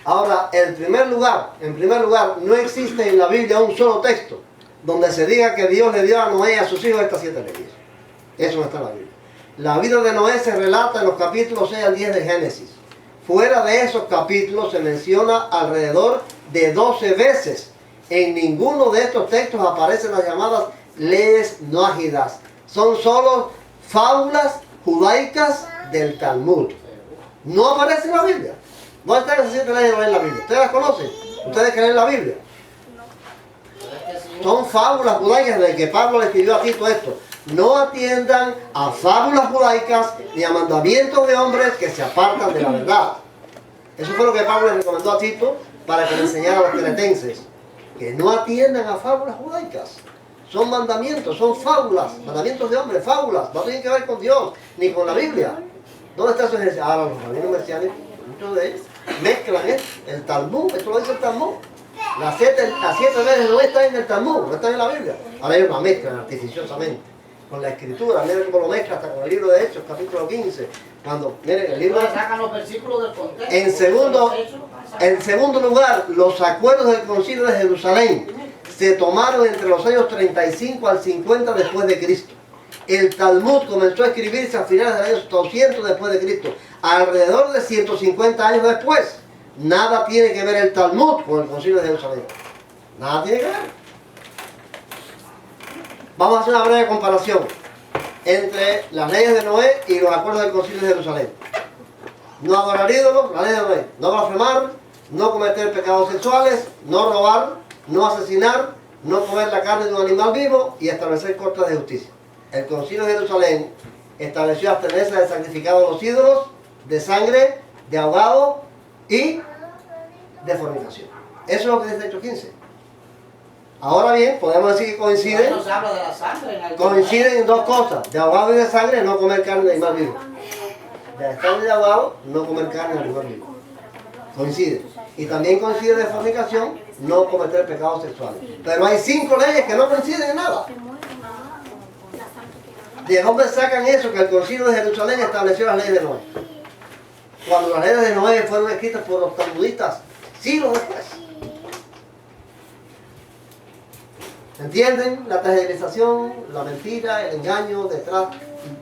Ahora, en primer lugar, no existe en la Biblia un solo texto donde se diga que Dios le dio a Noé y a sus hijos estas 7 leyes. Eso no está en la Biblia. La vida de Noé se relata en los capítulos 6 al 10 de Génesis. Fuera de esos capítulos se menciona alrededor de 12 veces. En ninguno de estos textos aparecen las llamadas leyes noágidas. Son solo fábulas judaicas del Talmud. No aparece en la Biblia. ¿Dónde están esas 7 leyes en la Biblia? ¿Ustedes las conocen? ¿Ustedes creen en la Biblia? Son fábulas judaicas de que Pablo le escribió a Tito esto. No atiendan a fábulas judaicas ni a mandamientos de hombres que se apartan de la verdad. Eso fue lo que Pablo le recomendó a Tito para que le enseñara a los cretenses. Que no atiendan a fábulas judaicas. Son mandamientos, son fábulas, mandamientos de hombres, fábulas. No tienen que ver con Dios ni con la Biblia. ¿Dónde está eso? Ahora los rabinos mesiánicos, muchos de ellos, mezclan el Talmud, esto lo dice el Talmud. Las 7 veces no están en el Talmud, no están en la Biblia. Ahora ellos la mezclan artificiosamente con la escritura. Miren cómo lo mezcla hasta con el libro de Hechos, capítulo 15. Cuando, miren, el libro... Sacan los versículos del contexto. En segundo lugar, los acuerdos del concilio de Jerusalén se tomaron entre los años 35 al 50 después de Cristo. El Talmud comenzó a escribirse a finales del año 200 después de Cristo, alrededor de 150 años después. Nada tiene que ver el Talmud con el concilio de Jerusalén. Nada tiene que ver. Vamos a hacer una breve comparación entre las leyes de Noé y los acuerdos del concilio de Jerusalén. No adorar ídolos, la ley de Noé. No blasfemar, no cometer pecados sexuales, no robar, no asesinar, no comer la carne de un animal vivo y establecer cortes de justicia. El concilio de Jerusalén estableció abstenerse de sacrificar a los ídolos, de sangre, de ahogado y de fornicación. Eso es lo que dice Hechos 15. Ahora bien, podemos decir que coinciden, No se habla de la sangre en el coinciden en dos cosas: de ahogado y de sangre, no comer carne de animal vivo. De sangre y de ahogado, no comer carne de animal vivo. Coincide. Y también coincide de fornicación, no cometer pecados sexuales. Pero hay 5 leyes que no coinciden en nada. ¿De dónde sacan eso? Que el concilio de Jerusalén estableció las leyes de Noé. Cuando las leyes de Noé fueron escritas por los talmudistas siglos después. ¿Entienden? La tergiversación, la mentira, el engaño detrás.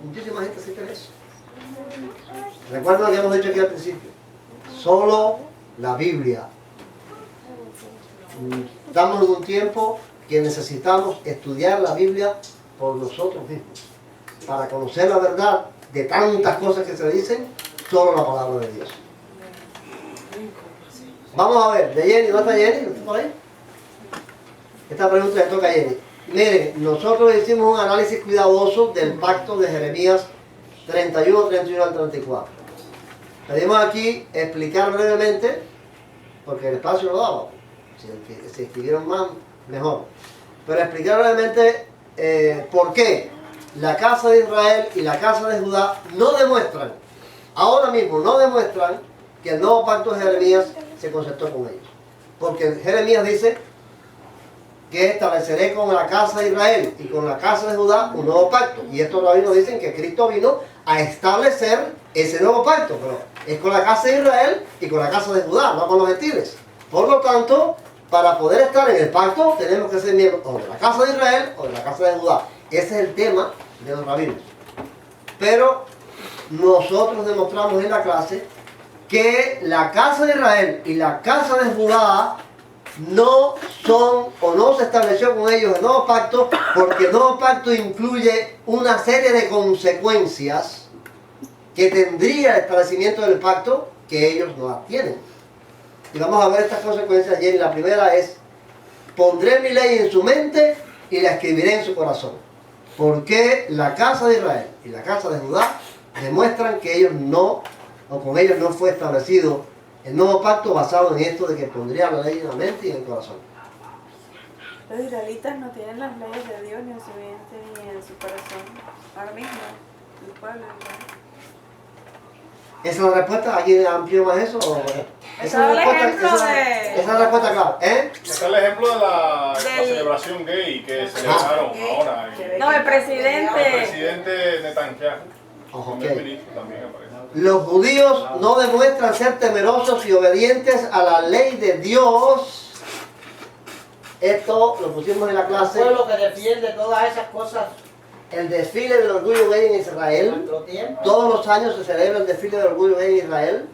Muchísima gente se cree eso. Recuerden lo que hemos dicho aquí al principio. Solo la Biblia. Estamos en un tiempo que necesitamos estudiar la Biblia por nosotros mismos. Para conocer la verdad de tantas cosas que se dicen, solo la palabra de Dios. Vamos a ver, de Jenny, ¿dónde está Jenny? ¿Está por ahí? Esta pregunta le toca a Jenny. Miren, nosotros hicimos un análisis cuidadoso del pacto de Jeremías 31, 31 al 34. Pedimos aquí explicar brevemente, porque el espacio lo daba. Si escribieron más, mejor. Pero explicar brevemente por qué la casa de Israel y la casa de Judá no demuestran, ahora mismo no demuestran que el nuevo pacto de Jeremías se concertó con ellos. Porque Jeremías dice que estableceré con la casa de Israel y con la casa de Judá un nuevo pacto. Y estos rabinos dicen que Cristo vino a establecer ese nuevo pacto, pero es con la casa de Israel y con la casa de Judá, no con los gentiles. Por lo tanto, para poder estar en el pacto, tenemos que ser miembros o de la casa de Israel o de la casa de Judá. Ese es el tema de los rabinos. Pero nosotros demostramos en la clase que la casa de Israel y la casa de Judá no son o no se estableció con ellos el nuevo pacto, porque el nuevo pacto incluye una serie de consecuencias que tendría el establecimiento del pacto que ellos no tienen. Y vamos a ver estas consecuencias. Y la primera es: pondré mi ley en su mente y la escribiré en su corazón. Porque la casa de Israel y la casa de Judá demuestran que ellos no, o con ellos no fue establecido el nuevo pacto basado en esto de que pondría la ley en la mente y en el corazón. Los israelitas no tienen las leyes de Dios ni en su mente ni en su corazón. Ahora mismo, el pueblo. ¿Esa es la respuesta? ¿Alguien amplió más eso? Esa es la respuesta clara. Ese es el ejemplo de la celebración gay que celebraron ahora. No, el presidente. El presidente Netanyahu. Okay. También aparece. Los judíos no demuestran ser temerosos y obedientes a la ley de Dios. Esto lo pusimos en la Un clase. pueblo que defiende todas esas cosas. El desfile del orgullo gay en Israel. Todos los años se celebra el desfile del orgullo gay en Israel.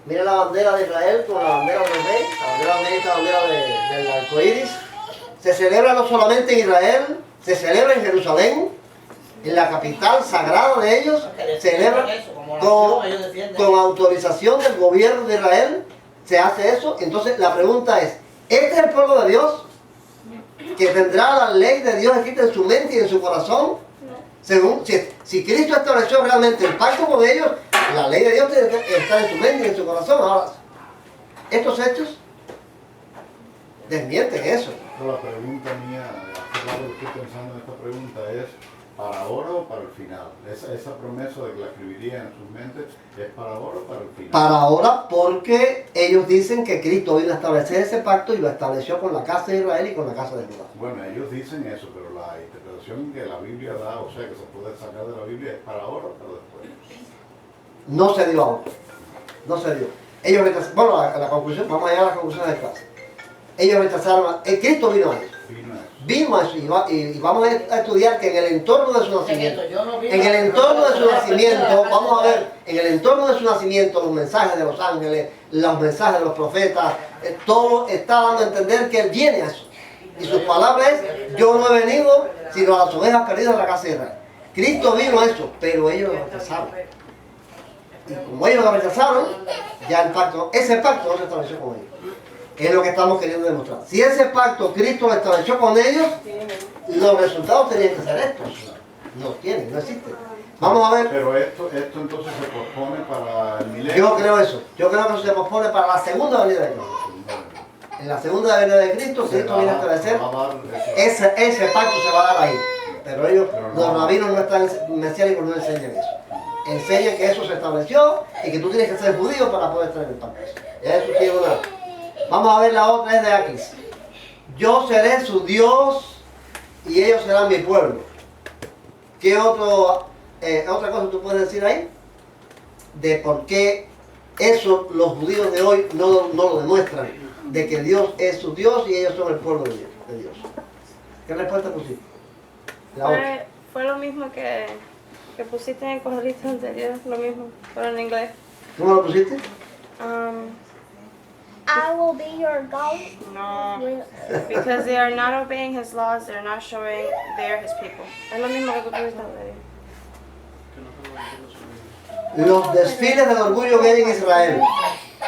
Mira la bandera de Israel con la bandera del rey, la bandera de esta bandera del arco iris. Se celebra no solamente en Israel, se celebra en Jerusalén, en la capital sagrada de ellos. Se celebra con autorización del gobierno de Israel. Se hace eso. Entonces la pregunta es, ¿este es el pueblo de Dios? ¿Que tendrá la ley de Dios escrita en su mente y en su corazón? Según, si Cristo estableció realmente el pacto con ellos, la ley de Dios está en su mente y en su corazón. Ahora, estos hechos desmienten eso. La pregunta mía, hace rato que estoy pensando en esta pregunta, es ¿para ahora o para el final? Esa promesa de que la escribiría en sus mentes, ¿es para ahora o para el final? Para ahora, porque ellos dicen que Cristo vino a establecer ese pacto y lo estableció con la casa de Israel y con la casa de Judá. Bueno, ellos dicen eso, pero la interpretación que la Biblia da, o sea, que se puede sacar de la Biblia, es para ahora o para después. No se dio ahora. No se dio. Ellos rechazaron, bueno, la conclusión, vamos a llegar a la conclusión de clase. Ellos rechazaron, Cristo vino a eso. Vino a eso y vamos a estudiar que en el entorno de su nacimiento, en el entorno de su nacimiento, vamos a ver, en el entorno de su nacimiento, los mensajes de los ángeles, los mensajes de los profetas, todo está dando a entender que Él viene a eso. Y sus palabras es, yo no he venido sino a las ovejas perdidas de la casa de Israel. Cristo vino a eso, pero ellos lo rechazaron. Y como ellos lo rechazaron, ya el pacto, ese pacto no se estableció con ellos. Es lo que estamos queriendo demostrar. Si ese pacto Cristo lo estableció con ellos, los resultados tenían que ser estos. No tienen, no existen. Vamos a ver. Pero esto entonces se pospone para el milenio. Yo creo eso. Yo creo que eso se pospone para la segunda venida de Cristo. En la segunda venida de Cristo, Cristo viene a establecer. Ese pacto se va a dar ahí. Pero ellos, los rabinos no están mesiánicos, no enseñan eso. Enseñan que eso se estableció y que tú tienes que ser judío para poder estar en el pacto. Ya eso tiene una. Vamos a ver la otra, es de Aquis. Yo seré su Dios y ellos serán mi pueblo. ¿Qué otra cosa tú puedes decir ahí? De por qué eso los judíos de hoy no lo demuestran. De que Dios es su Dios y ellos son el pueblo de Dios. ¿Qué respuesta pusiste? La otra. Fue lo mismo que pusiste en el corralito anterior, lo mismo, pero en inglés. ¿Cómo lo pusiste? I will be your God. No, because they are not obeying his laws, they are not showing they are his people. Es lo mismo que tú pusiste anterior. Los desfiles del orgullo gay en Israel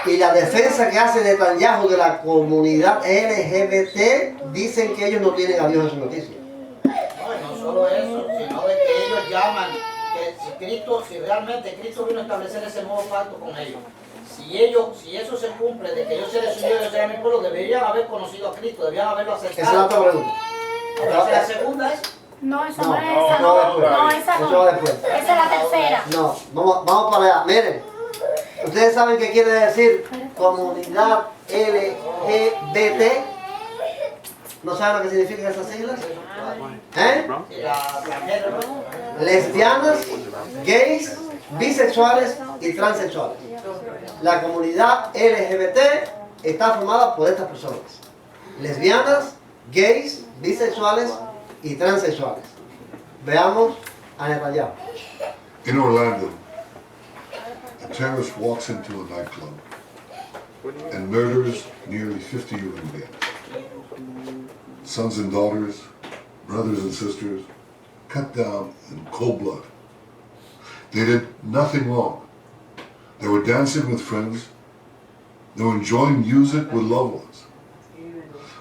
y la defensa que hace Netanyahu de la comunidad LGBT dicen que ellos no tienen a Dios en su noticia. No solo eso, sino de que ellos llaman que si realmente Cristo vino a establecer ese nuevo pacto con ellos, si eso se cumple, de que ellos sean su Dios y ellos sean mi pueblo, deberían haber conocido a Cristo, deberían haberlo aceptado. Esa es la otra pregunta. La segunda es. No, esa No, no es esa, no, esa Eso no. va después. Esa es la tercera. No, vamos para allá. Miren, ustedes saben qué quiere decir comunidad LGBT. ¿No saben lo que significan esas siglas? ¿Eh? Lesbianas, gays, bisexuales y transexuales. La comunidad LGBT está formada por estas personas. Lesbianas, gays, bisexuales y transexuales. Veamos a Netanyahu. In Orlando, a terrorist walks into a nightclub and murders nearly 50 human beings. Sons and daughters, brothers and sisters, cut down in cold blood. They did nothing wrong. They were dancing with friends. They were enjoying music with loved ones.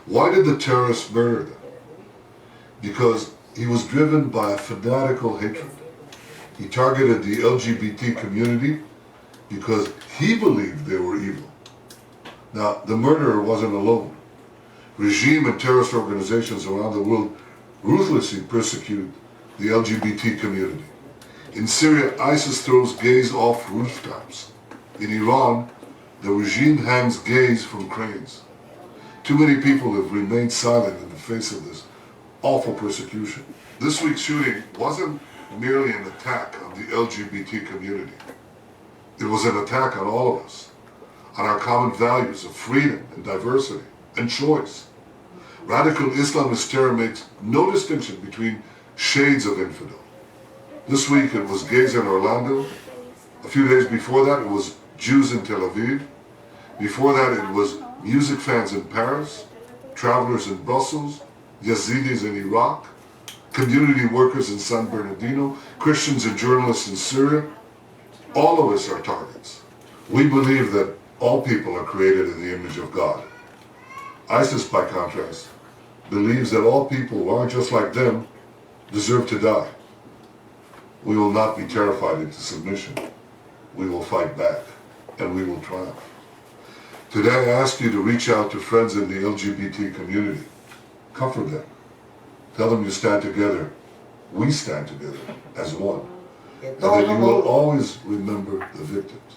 Why did the terrorist murder them? Because he was driven by a fanatical hatred. He targeted the LGBT community because he believed they were evil. Now, the murderer wasn't alone. Regime and terrorist organizations around the world ruthlessly persecute the LGBT community. In Syria, ISIS throws gays off rooftops. In Iran, the regime hangs gays from cranes. Too many people have remained silent in the face of this awful persecution. This week's shooting wasn't merely an attack on the LGBT community. It was an attack on all of us, on our common values of freedom and diversity and choice. Radical Islamist terror makes no distinction between shades of infidel. This week it was gays in Orlando. A few days before that it was Jews in Tel Aviv. Before that it was music fans in Paris, travelers in Brussels, Yazidis in Iraq, community workers in San Bernardino, Christians and journalists in Syria. All of us are targets. We believe that all people are created in the image of God. ISIS, by contrast, believes that all people who aren't just like them deserve to die. We will not be terrified into submission. We will fight back, and we will triumph. Today I ask you to reach out to friends in the LGBT community. Comfort them. Tell them you stand together. We stand together as one. And that you will always remember the victims.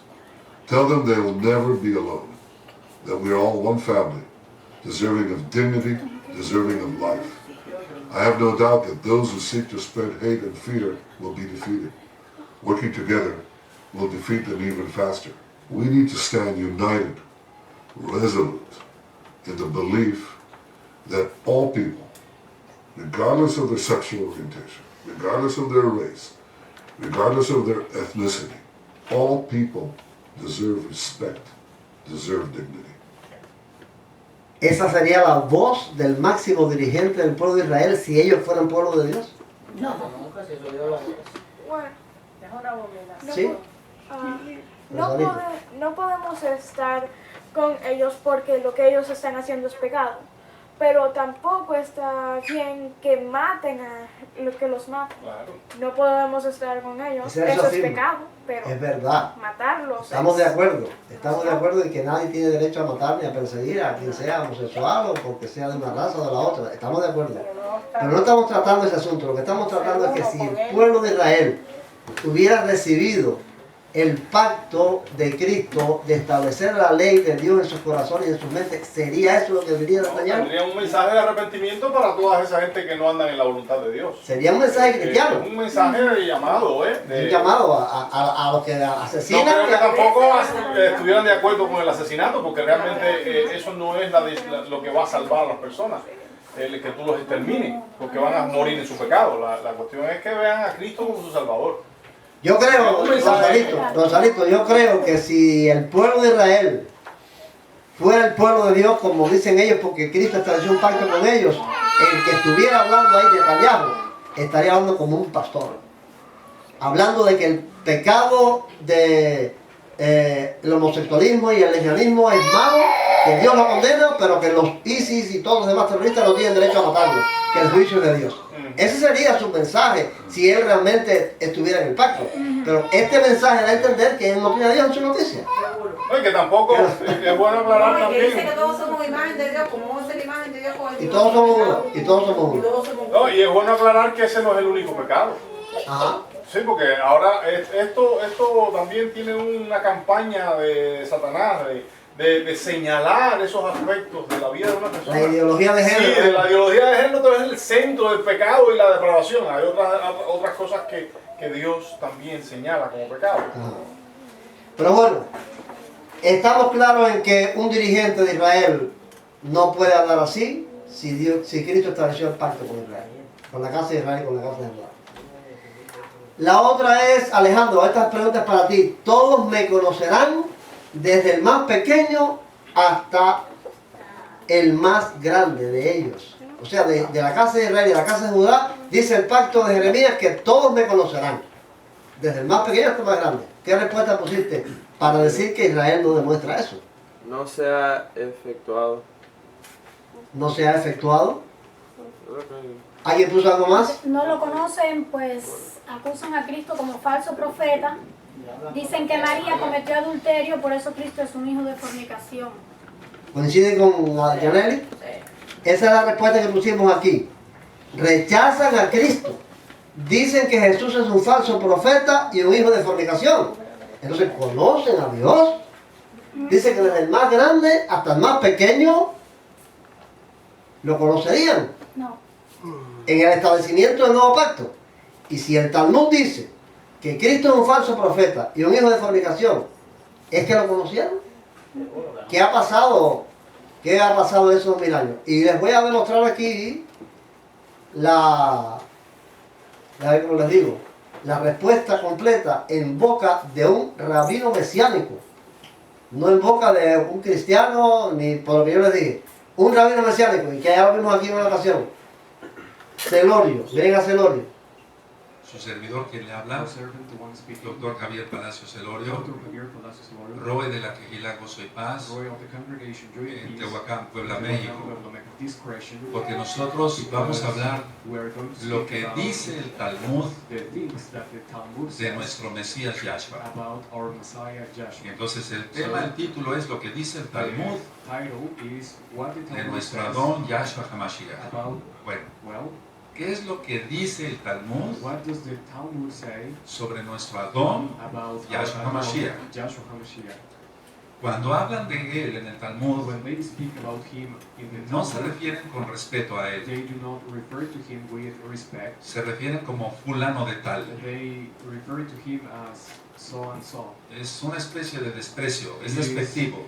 Tell them they will never be alone. That we are all one family, deserving of dignity, deserving of life. I have no doubt that those who seek to spread hate and fear will be defeated. Working together will defeat them even faster. We need to stand united, resolute, in the belief that all people, regardless of their sexual orientation, regardless of their race, regardless of their ethnicity, all people deserve respect, deserve dignity. ¿Esa sería la voz del máximo dirigente del pueblo de Israel si ellos fueran pueblo de Dios? No, nunca se subió la voz. Bueno, Es una abominación. ¿Sí? no podemos estar con ellos porque lo que ellos están haciendo es pecado. Pero tampoco está bien que maten a los que los matan. Claro. No podemos estar con ellos. Eso Eso es afirma. pecado, pero Es verdad. matarlos Estamos de acuerdo. Estamos de acuerdo en que nadie tiene derecho a matar ni a perseguir a quien sea homosexual o porque sea de una raza o de la otra. Estamos de acuerdo. Pero no estamos tratando ese asunto. Lo que estamos tratando es que si el pueblo de Israel hubiera recibido el pacto de Cristo de establecer la ley de Dios en sus corazones y en sus mentes, ¿sería eso lo que debería de enseñar? Tendría un mensaje de arrepentimiento para toda esa gente que no andan en la voluntad de Dios. Sería un mensaje cristiano. Un mensaje de llamado, Un llamado a los que No asesinan. creo que tampoco estuvieran de acuerdo con el asesinato, porque realmente eso no es lo que va a salvar a las personas, el que tú los extermines, porque van a morir en su pecado. La cuestión es que vean a Cristo como su Salvador. Yo creo, Gonzalito, yo creo que si el pueblo de Israel fuera el pueblo de Dios, como dicen ellos, porque Cristo estableció un pacto con ellos, el que estuviera hablando ahí de Netanyahu estaría hablando como un pastor, hablando de que el pecado de el homosexualismo y el lesbianismo es malo, que Dios lo condena, pero que los ISIS y todos los demás terroristas no tienen derecho a matarlo, que el juicio es de Dios. Ese sería su mensaje si él realmente estuviera en el pacto. Pero este mensaje da a entender que él no tiene a Dios en su noticia. No, y que tampoco es bueno aclarar No, y que también. dice que todos somos imagen de Dios, como vamos a ser imagen de Dios con el Y todos somos uno. Y todos somos uno. No, y es bueno aclarar que ese no es el único pecado. Ajá. Sí, porque ahora esto también tiene una campaña de Satanás de señalar esos aspectos de la vida de una persona. La ideología de género. Sí, la ideología de género es el centro del pecado y la depravación. Hay otras cosas que Dios también señala como pecado. Pero bueno, estamos claros en que un dirigente de Israel no puede hablar así si Cristo estableció el pacto con Israel, con la casa de Israel y con la casa de Israel. La otra es, Alejandro, esta pregunta es para ti. Todos me conocerán, desde el más pequeño hasta el más grande de ellos. O sea, de la casa de Israel y de la casa de Judá, dice el pacto de Jeremías que todos me conocerán, desde el más pequeño hasta el más grande. ¿Qué respuesta pusiste para decir que Israel no demuestra eso? No se ha efectuado. ¿No se ha efectuado? ¿Alguien puso algo más? no lo conocen, pues acusan a Cristo como falso profeta. Dicen que María cometió adulterio, por eso Cristo es un hijo de fornicación. ¿Coincide con Yaneli? Esa es la respuesta que pusimos aquí. Rechazan a Cristo. Dicen que Jesús es un falso profeta y un hijo de fornicación. Entonces, ¿conocen a Dios? Dice que desde el más grande hasta el más pequeño lo conocerían. No. En el establecimiento del nuevo pacto. Y si el Talmud dice que Cristo es un falso profeta y un hijo de fornicación, ¿es que lo conocieron? ¿Qué ha pasado? ¿Qué ha pasado en esos 1000 años? Y les voy a demostrar aquí como les digo, la respuesta completa en boca de un rabino mesiánico. No en boca de un cristiano, ni por lo que yo les dije. Un rabino mesiánico, y que ya lo vimos aquí en una ocasión. Celorio, miren a Celorio. Su servidor quien le habla, doctor Javier Palacio Celorio, Roe de la Quejilá Gozo y Paz, en Tehuacán, Puebla, México. Porque nosotros vamos a hablar lo que dice el Talmud de nuestro Mesías Yahshua. Y entonces el tema, el título es lo que dice el Talmud de nuestro Adón Yahshua HaMashiach. Bueno, ¿qué es lo que dice el Talmud sobre nuestro Adón Yahshua HaMashiach? Cuando hablan de él en el Talmud, no se refieren con respeto a él. Se refieren como fulano de tal. Es una especie de desprecio, es despectivo.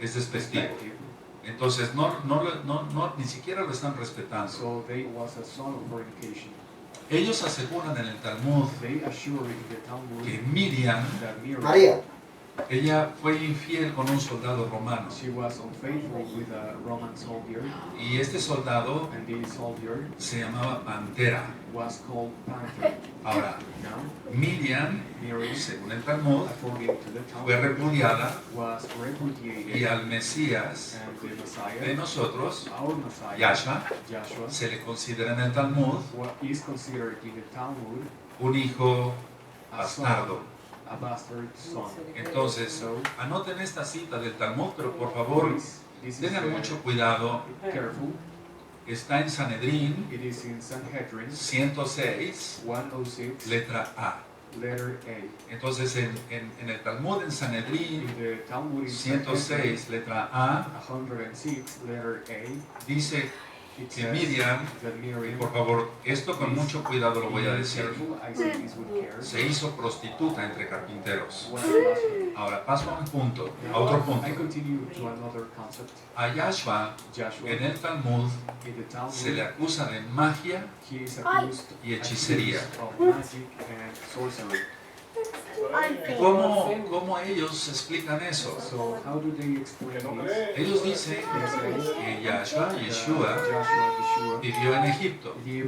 Es despectivo. Entonces ni siquiera lo están respetando. Ellos aseguran en el Talmud que Miriam, María, ella fue infiel con un soldado romano. Y este soldado se llamaba Pantera. Ahora, Miriam, según el Talmud, fue repudiada y al Mesías de nosotros, Yahshua, se le considera en el Talmud un hijo bastardo. Entonces, anoten esta cita del Talmud, pero por favor, tengan mucho cuidado. Está en Sanedrín 106, letra A. Entonces, en el Talmud en Sanedrín 106, letra A, dice que Miriam, y por favor, esto con mucho cuidado lo voy a decir, se hizo prostituta entre carpinteros. Ahora paso a un punto, a otro punto. A Yahshua, en el Talmud, se le acusa de magia y hechicería. ¿Cómo ellos explican eso? Ellos dicen que Yeshua vivió en Egipto y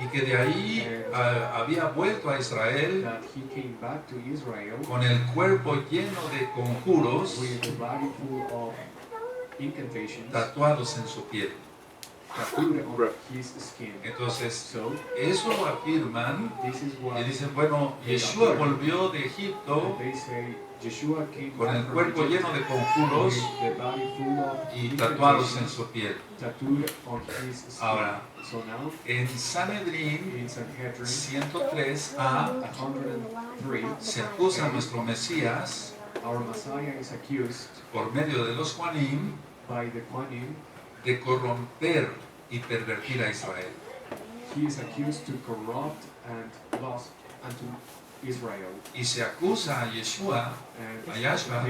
que de ahí había vuelto a Israel con el cuerpo lleno de conjuros tatuados en su piel. Entonces, eso afirman y dicen, bueno, Yeshua volvió de Egipto con el cuerpo lleno de conjuros y tatuados en su piel. Ahora, en Sanedrín 103a se acusa a nuestro Mesías por medio de los Juanim de corromper y pervertir a Israel. Y se acusa a Yeshua, a Yahshua,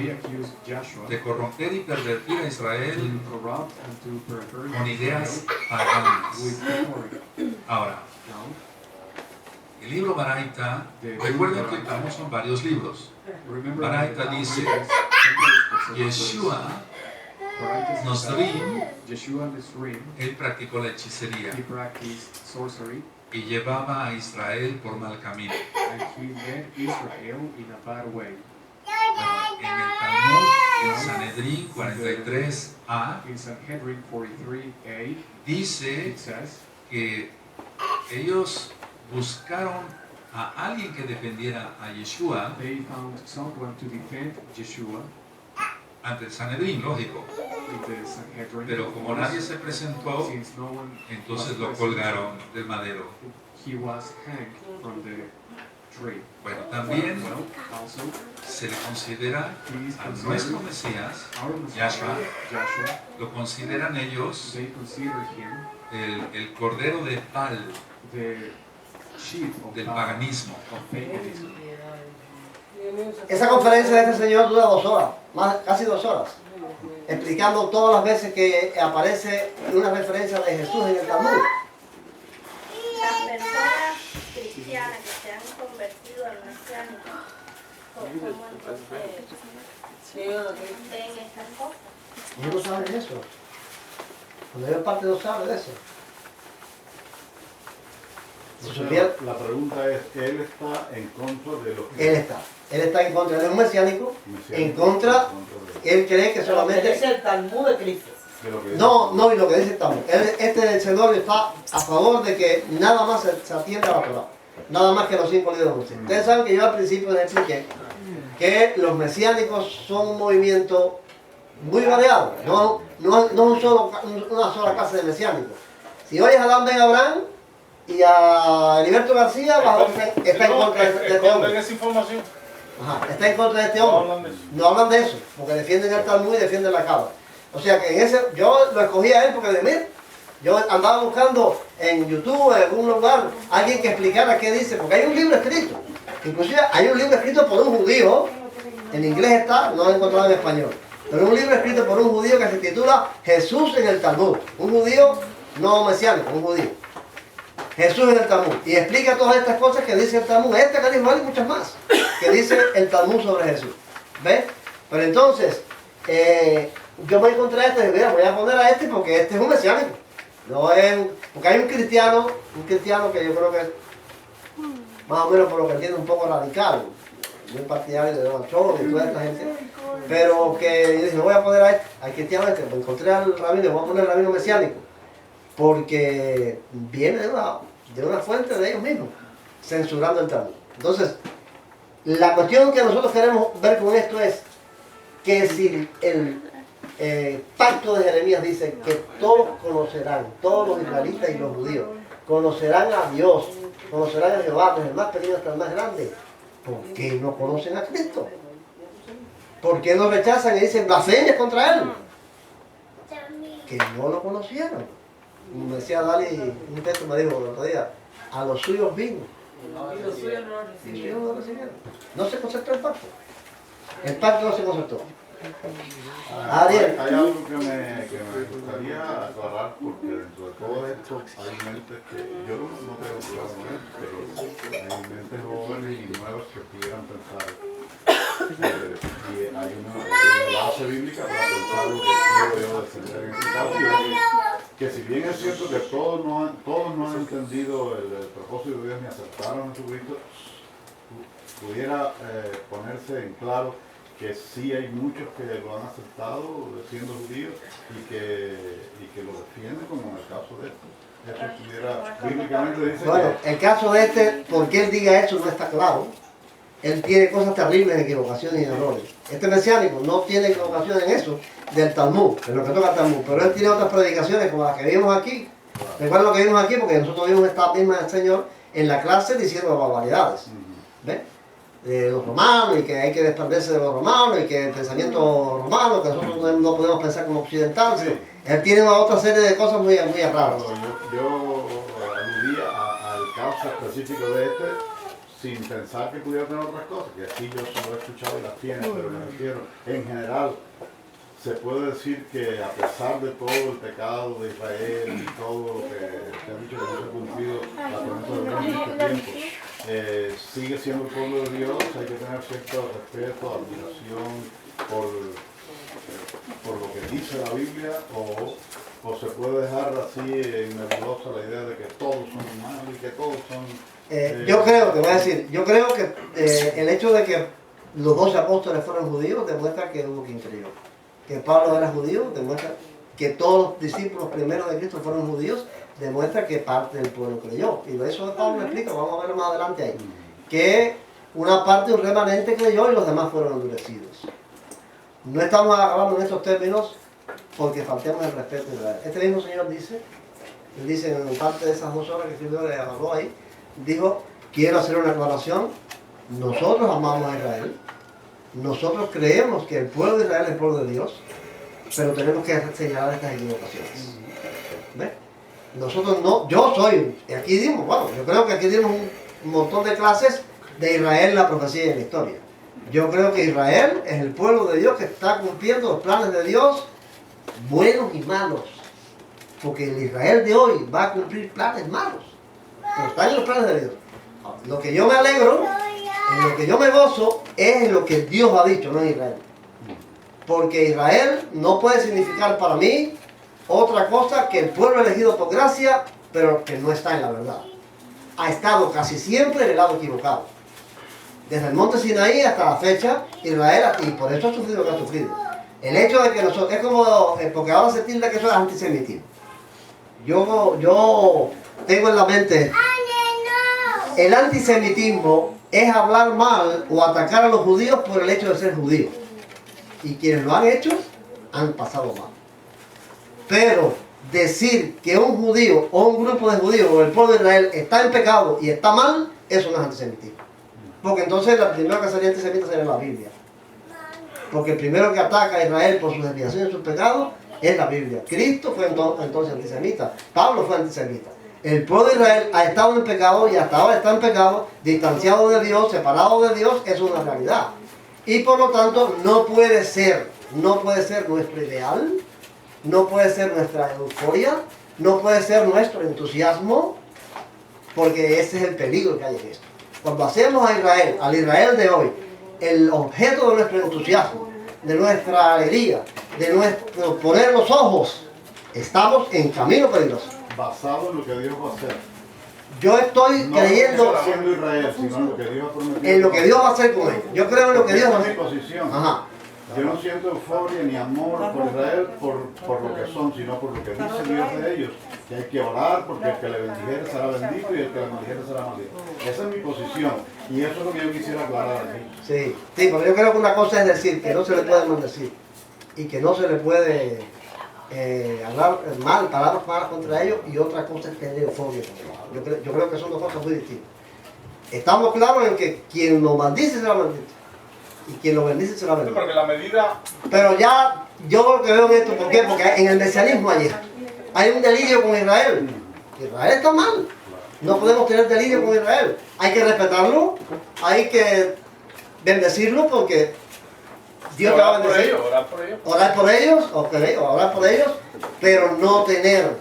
de corromper y pervertir a Israel con ideas paganas. Ahora, el libro Baraita, recuerden que estamos en varios libros. Baraita dice, Yeshua Nosrim, él practicó la hechicería y llevaba a Israel por mal camino. En el Talmud, en Sanedrín 43a, dice que ellos buscaron a alguien que defendiera a Yeshua ante el Sanedrín, lógico. Pero como nadie se presentó, entonces lo colgaron del madero. Bueno, también se le considera a nuestro Mesías, Yahshua, lo consideran ellos el cordero de Pal. del paganismo. Esa conferencia de este señor dura 2 horas, casi 2 horas, explicando todas las veces que aparece una referencia de Jesús en el Talmud. Las personas cristianas que se han convertido al mesiánico, ¿cómo entonces ven estas cosas? Ellos no saben eso. La mayor parte no sabe de eso. O sea, la pregunta es, ¿él está en contra de lo que...? Él está en contra de un mesiánico, en contra, él cree que solamente... Lo que dice el Talmud de Cristo. No, y lo que dice el Talmud. Este señor está a favor de que nada más se atienda a la Torah, nada más que los 5 libros de Moisés. Ustedes saben que yo al principio les expliqué que los mesiánicos son un movimiento muy variado, no una sola clase de mesiánicos. Si oyes a Adán Ben Abraham y a Heriberto García, está en contra de este hombre. esa información. Ajá, está en contra de este hombre. No hablan de eso, porque defienden el Talmud y defienden la cabra. O sea que yo lo escogí a él porque yo andaba buscando en YouTube, en algún lugar, alguien que explicara qué dice, porque hay un libro escrito. Inclusive hay un libro escrito por un judío, en inglés está, no lo he encontrado en español, pero un libro escrito por un judío que se titula Jesús en el Talmud. Un judío no mesiánico, un judío. Jesús en el Talmud. Y explica todas estas cosas que dice el Talmud. Que dijo él y muchas más que dice el Talmud sobre Jesús. ¿Ves? Pero entonces, yo me encontré a este y dije, mira, voy a poner a este porque este es un mesiánico. No es, porque hay un cristiano que yo creo que es más o menos por lo que entiendo un poco radical, muy partidario de Donald Trump y toda esta gente, pero que yo dije, no voy a poner a este, al cristiano este, pues encontré al rabino, voy a poner al rabino mesiánico, porque viene de una fuente de ellos mismos, censurando el Talmud. Entonces, la cuestión que nosotros queremos ver con esto es que si el pacto de Jeremías dice que todos conocerán, todos los israelitas y los judíos, conocerán a Dios, conocerán a Jehová, desde el más pequeño hasta el más grande, ¿por qué no conocen a Cristo? ¿Por qué no rechazan y dicen blasfemias contra Él? Que no lo conocieron. Me decía Dali, un texto me dijo el otro día, a los suyos vino. Y los suyos no lo recibieron. No se concertó el pacto. El pacto no se concertó. Ariel. Hay algo que me gustaría aclarar, porque dentro de todo esto hay mentes que yo no tengo problema con esto, pero hay mentes jóvenes y nuevas que pudieran pensar. Y hay una base bíblica para pensar lo que quiero yo defender en este caso, y es que si bien es cierto que todos no han entendido el propósito de Dios ni aceptaron a Jesucristo, pudiera ponerse en claro que sí hay muchos que lo han aceptado siendo judíos y que lo defienden, como en el caso de esto. Eso pudiera, bíblicamente dice bueno, el caso de este, porque él diga eso no está claro. Él tiene cosas terribles, equivocaciones y errores. Este mesiánico no tiene equivocaciones en eso del Talmud, en lo que toca el Talmud, pero él tiene otras predicaciones como las que vimos aquí. Recuerda lo que vimos aquí, porque nosotros vimos esta misma del Señor en la clase diciendo barbaridades. ¿Ves? De los romanos y que hay que desprenderse de los romanos y que el pensamiento romano, que nosotros no podemos pensar como occidentales. Sí. Él tiene una otra serie de cosas muy raras. Yo aludía al caso específico de este sin pensar que pudiera tener otras cosas, que sí yo lo he escuchado y las tiene, pero me refiero, en general, se puede decir que a pesar de todo el pecado de Israel y todo lo que se ha dicho que no se ha cumplido la promesa de Dios en este tiempo, sigue siendo el pueblo de Dios. Hay que tener cierto respeto, admiración por lo que dice la Biblia, o se puede dejar así en nebulosa la idea de que todos son humanos y que todos son... yo creo que el hecho de que los 12 apóstoles fueron judíos demuestra que hubo quien creyó. Que Pablo era judío demuestra que todos los discípulos primeros de Cristo fueron judíos, demuestra que parte del pueblo creyó. Y eso de Pablo me explica, vamos a verlo más adelante ahí. Que una parte, un remanente creyó y los demás fueron endurecidos. No estamos hablando en estos términos porque faltemos el respeto a Israel. Este mismo Señor dice, él dice en parte de esas 2 horas que Cristo le habló ahí, dijo, quiero hacer una aclaración, nosotros amamos a Israel, nosotros creemos que el pueblo de Israel es el pueblo de Dios, pero tenemos que señalar estas equivocaciones. ¿Ves? Nosotros no, yo soy, y aquí dimos, bueno, yo creo que aquí dimos un montón de clases de Israel, la profecía y en la historia. Yo creo que Israel es el pueblo de Dios que está cumpliendo los planes de Dios, buenos y malos. Porque el Israel de hoy va a cumplir planes malos, pero están en los planes de Dios. Lo que yo me alegro, en lo que yo me gozo, es en lo que Dios ha dicho, no en Israel. Porque Israel no puede significar para mí otra cosa que el pueblo elegido por gracia, pero que no está en la verdad. Ha estado casi siempre en el lado equivocado. Desde el monte Sinaí hasta la fecha, Israel, y por eso ha sufrido lo que ha sufrido. El hecho de que nosotros, es como, porque ahora se tilda que eso es antisemitismo. Yo tengo en la mente, el antisemitismo es hablar mal o atacar a los judíos por el hecho de ser judíos. Y quienes lo han hecho, han pasado mal. Pero decir que un judío o un grupo de judíos o el pueblo de Israel está en pecado y está mal, eso no es antisemitismo. Porque entonces el primero que sería antisemita sería la Biblia. Porque el primero que ataca a Israel por sus desviaciones y sus pecados es la Biblia. Cristo fue entonces antisemita. Pablo fue antisemita. El pueblo de Israel ha estado en pecado y hasta ahora está en pecado, distanciado de Dios, separado de Dios, es una realidad. Y por lo tanto no puede ser nuestro ideal, no puede ser nuestra euforia, no puede ser nuestro entusiasmo, porque ese es el peligro que hay en esto. Cuando hacemos a Israel, al Israel de hoy, el objeto de nuestro entusiasmo, de nuestra alegría, de nuestro poner los ojos, estamos en camino peligroso. Basado en lo que Dios va a hacer. Yo estoy creyendo haciendo Israel, sino en lo que Dios ha prometido. En lo que Dios va a hacer con ellos. Yo creo en lo que Dios va a hacer. Esa es mi posición. Ajá. Yo no siento euforia ni amor por Israel por lo que son, sino por lo que dice Dios de ellos. Que hay que orar porque el que le bendijere será bendito y el que le maldijere será maldito. Esa es mi posición. Y eso es lo que yo quisiera aclarar aquí. Sí, pero yo creo que una cosa es decir que no se le puede maldecir y que no se le puede hablar mal, palabras malas contra ellos, y otra cosa es tener euforia. Yo creo que son dos cosas muy distintas. Estamos claros en que quien lo maldice será maldito y quien lo bendice será bendito. Porque la medida... Pero ya, yo lo que veo en esto, ¿por qué? Porque en el mesianismo hay un delirio con Israel. Israel está mal. No podemos tener delirio con Israel. Hay que respetarlo, hay que bendecirlo porque Dios te va a bendecir. Orar por ellos, orar por ellos, pero no tener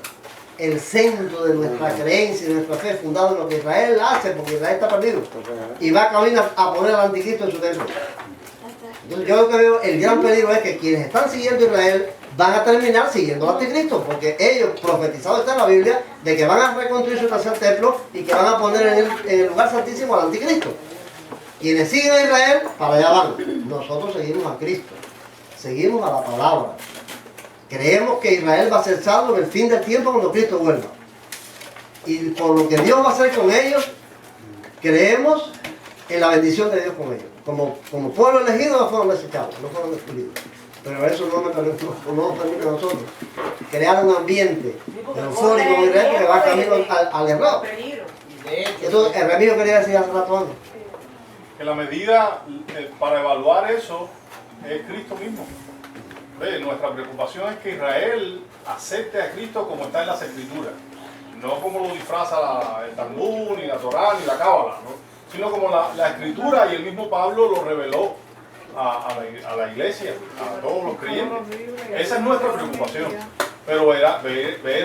el centro de nuestra creencia y de nuestra fe fundado en lo que Israel hace, porque Israel está perdido y va camino a poner al anticristo en su templo. Entonces yo lo que veo, el gran peligro es que quienes están siguiendo a Israel van a terminar siguiendo al anticristo, porque ellos, profetizados está en la Biblia, de que van a reconstruir su tercer templo y que van a poner en el lugar santísimo al anticristo. Quienes siguen a Israel, para allá van. Nosotros seguimos a Cristo, seguimos a la palabra. Creemos que Israel va a ser salvo en el fin del tiempo cuando Cristo vuelva. Y por lo que Dios va a hacer con ellos, creemos en la bendición de Dios con ellos. Como pueblo elegido no fueron desechados, no fueron excluidos. Pero eso no nos permite a nosotros crear un ambiente eufórico en Israel que va camino al error. Entonces, el Remigio quería decir hace rato antes. Que la medida para evaluar eso es Cristo mismo. Nuestra preocupación es que Israel acepte a Cristo como está en las Escrituras, no como lo disfraza el Talmud, ni la Torá, ni la Cábala, ¿no? Sino como la Escritura, y el mismo Pablo lo reveló a la iglesia, a todos los creyentes. Esa es nuestra preocupación. Pero ver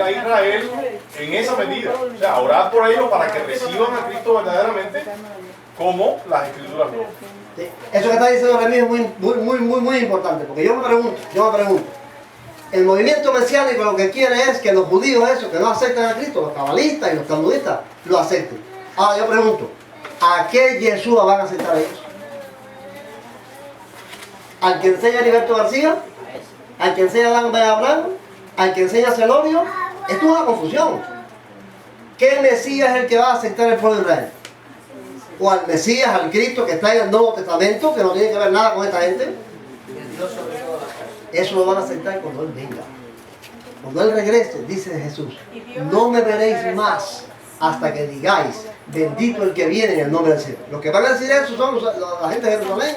a Israel en esa medida, o sea, orar por ellos para que reciban a Cristo verdaderamente como las Escrituras lo. Sí. Eso que está diciendo Remigio es muy importante, porque yo me pregunto, el movimiento mesiánico lo que quiere es que los judíos esos que no aceptan a Cristo, los cabalistas y los talmudistas, lo acepten. Ahora yo pregunto, ¿a qué Yeshua van a aceptar ellos? ¿Al que enseña Heriberto García? ¿Al que enseña Dan B. Abraham? ¿Al que enseña Celorio? Esto es una confusión. ¿Qué Mesías es el que va a aceptar el pueblo de Israel? ¿O al Mesías, al Cristo que está en el Nuevo Testamento, que no tiene que ver nada con esta gente? Eso lo van a aceptar cuando Él venga. Cuando Él regrese, dice Jesús, no me veréis más hasta que digáis, bendito el que viene en el nombre del Señor. Los que van a decir eso son la gente de Jerusalén.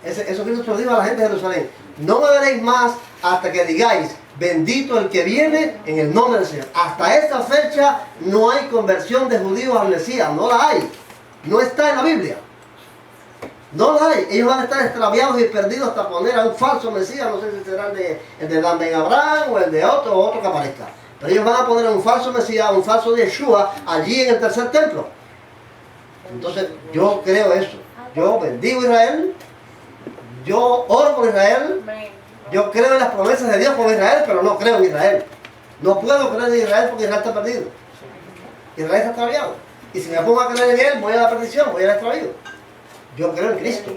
Eso Cristo se lo dijo a la gente de Jerusalén. No me veréis más hasta que digáis, bendito el que viene en el nombre del Señor. Hasta esta fecha no hay conversión de judíos al Mesías, no la hay. No está en la Biblia. No la hay. Ellos van a estar extraviados y perdidos hasta poner a un falso Mesías, no sé si será el de Dan Ben Abraham o el de otro que aparezca. Pero ellos van a poner a un falso Mesías, un falso Yeshua allí en el tercer templo. Entonces yo creo eso. Yo bendigo a Israel. Yo oro por Israel. Yo creo en las promesas de Dios por Israel, pero no creo en Israel. No puedo creer en Israel porque Israel está perdido. Israel está extraviado. Y si me pongo a creer en él, voy a la perdición, voy a la extravío. Yo creo en Cristo.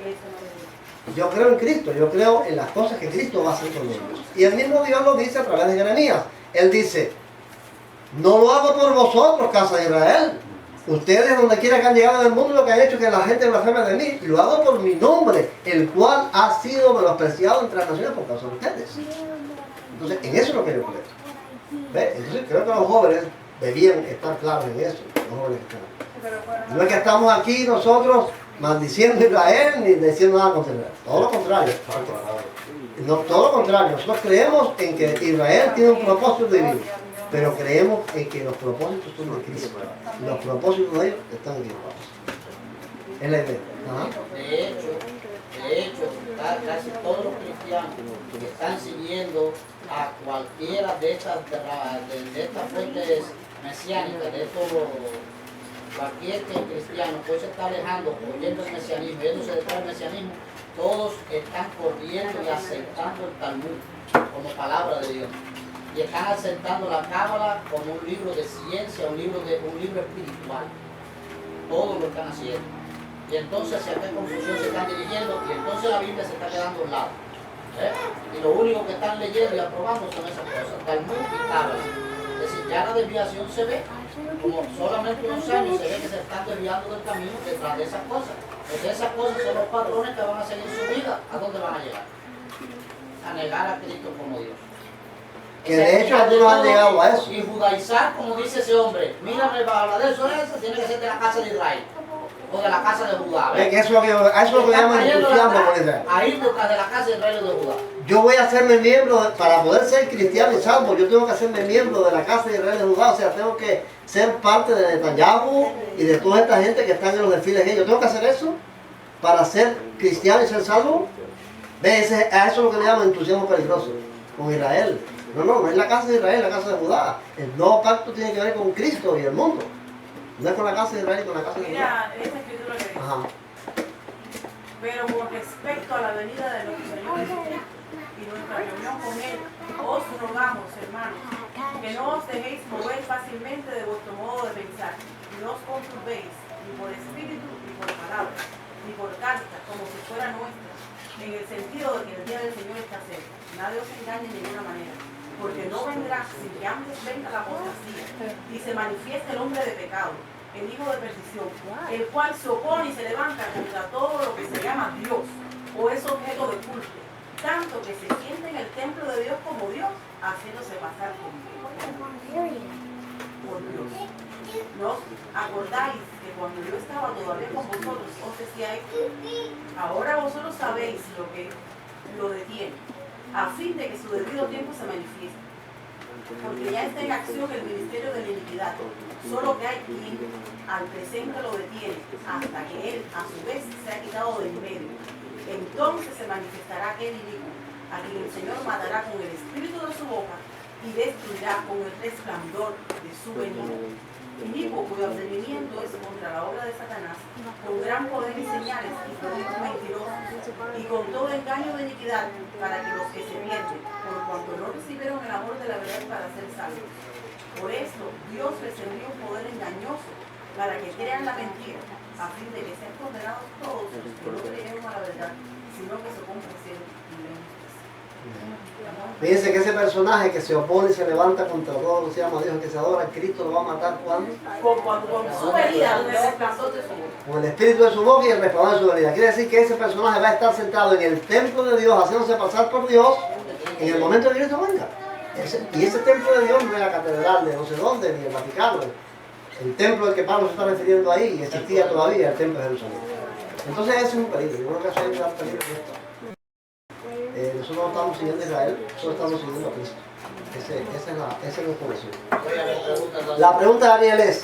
Yo creo en Cristo. Yo creo en las cosas que Cristo va a hacer con ellos. Y el mismo Dios lo dice a través de Jeremías. Él dice, no lo hago por vosotros, casa de Israel. Ustedes, donde quiera que han llegado en el mundo, lo que han hecho es que la gente blasfeme de mí. Lo hago por mi nombre, el cual ha sido menospreciado entre las naciones por causa de ustedes. Entonces, en eso es lo que yo creo. ¿Ve? Entonces, creo que los jóvenes debían estar claros en eso. Los jóvenes que están. No es que estamos aquí nosotros maldiciendo a Israel ni diciendo nada contra Israel. Todo lo contrario. No, todo lo contrario. Nosotros creemos en que Israel tiene un propósito divino. Pero creemos en que los propósitos son de Cristo. Los propósitos de ellos están equivocados. Es la idea. De hecho, casi todos los cristianos que están siguiendo a cualquiera de estas fuentes mesiánicas, de estos, cualquier cristiano que hoy se está alejando, oyendo el mesianismo, yéndose detrás del mesianismo, todos están corriendo y aceptando el Talmud como palabra de Dios. Y están aceptando la Cábala como un libro de ciencia, un libro espiritual. Todos lo están haciendo. Y entonces hacia qué confusión se están dirigiendo, y entonces la Biblia se está quedando a un lado. Y lo único que están leyendo y aprobando son esas cosas, Talmud y Cábala. Es decir, ya la desviación se ve, como solamente unos años se ve que se están desviando del camino detrás de esas cosas. Porque esas cosas son los patrones que van a seguir su vida. ¿A dónde van a llegar? A negar a Cristo como Dios. Que de hecho algunos han llegado a eso. Y judaizar, como dice ese hombre, mírame, para hablar de eso, tiene que ser de la casa de Israel. O de la casa de Judá. Es que eso es lo que llaman entusiasmo por Israel. Ahí detrás de la casa de Israel o de Judá. Yo voy a hacerme miembro, para poder ser cristiano y salvo, yo tengo que hacerme miembro de la casa de Israel de Judá. O sea, tengo que ser parte de Netanyahu y de toda esta gente que están en los desfiles de ellos. ¿Tengo que hacer eso para ser cristiano y ser salvo? ¿Ves? A eso es lo que le llaman entusiasmo peligroso con Israel. No es la casa de Israel, la casa de Judá. El nuevo pacto tiene que ver con Cristo y el mundo. No es con la casa de Israel y con la casa de Judá. Mira, esta escritura que dice. Ajá. Pero con respecto a la venida de nuestro Señor Jesucristo y nuestra reunión con Él, os rogamos, hermanos, que no os dejéis mover fácilmente de vuestro modo de pensar, y no os conturbéis, ni por espíritu, ni por palabra, ni por carta, como si fuera nuestra, en el sentido de que el día del Señor está cerca. Nadie os engañe de ninguna manera, porque no vendrá sin que antes venga la apostasía y se manifieste el hombre de pecado, el hijo de perdición, el cual se opone y se levanta contra todo lo que se llama Dios o es objeto de culto, tanto que se siente en el templo de Dios como Dios, haciéndose pasar por Dios. ¿No os acordáis que cuando yo estaba todavía con vosotros os decía esto? Ahora vosotros sabéis lo que lo detiene, a fin de que su debido tiempo se manifieste. Porque ya está en acción el ministerio de la iniquidad, solo que hay quien al presente lo detiene, hasta que él a su vez se ha quitado del medio. Entonces se manifestará aquel inicuo, a quien el Señor matará con el espíritu de su boca y destruirá con el resplandor de su venida. Inicuo cuyo advenimiento es contra la obra de Satanás, con gran poder y señales y prodigios mentirosos, y con todo engaño de iniquidad, para que los que se pierden, por cuanto no recibieron el amor de la verdad para ser salvos. Por esto, Dios les envió un poder engañoso, para que crean la mentira, a fin de que sean condenados todos los que no creyeron a la verdad, sino que se complacieron en la injusticia. Fíjense que ese personaje que se opone y se levanta contra todo lo que se llama Dios, que se adora, Cristo lo va a matar ¿cuándo? Con su venida, con el resplandor de su boca. Con el espíritu de su boca y el resplandor de su venida. Quiere decir que ese personaje va a estar sentado en el templo de Dios, haciéndose pasar por Dios, en el momento en que Cristo venga. Y ese templo de Dios no es la catedral de no sé dónde, ni el Vaticano. El templo al que Pablo se está refiriendo ahí, existía todavía el templo de Jerusalén. Entonces ese es un peligro. Yo creo que eso es un peligro. Nosotros no estamos siguiendo a Israel, nosotros estamos siguiendo a Cristo. Esa es la información. La pregunta de Ariel es,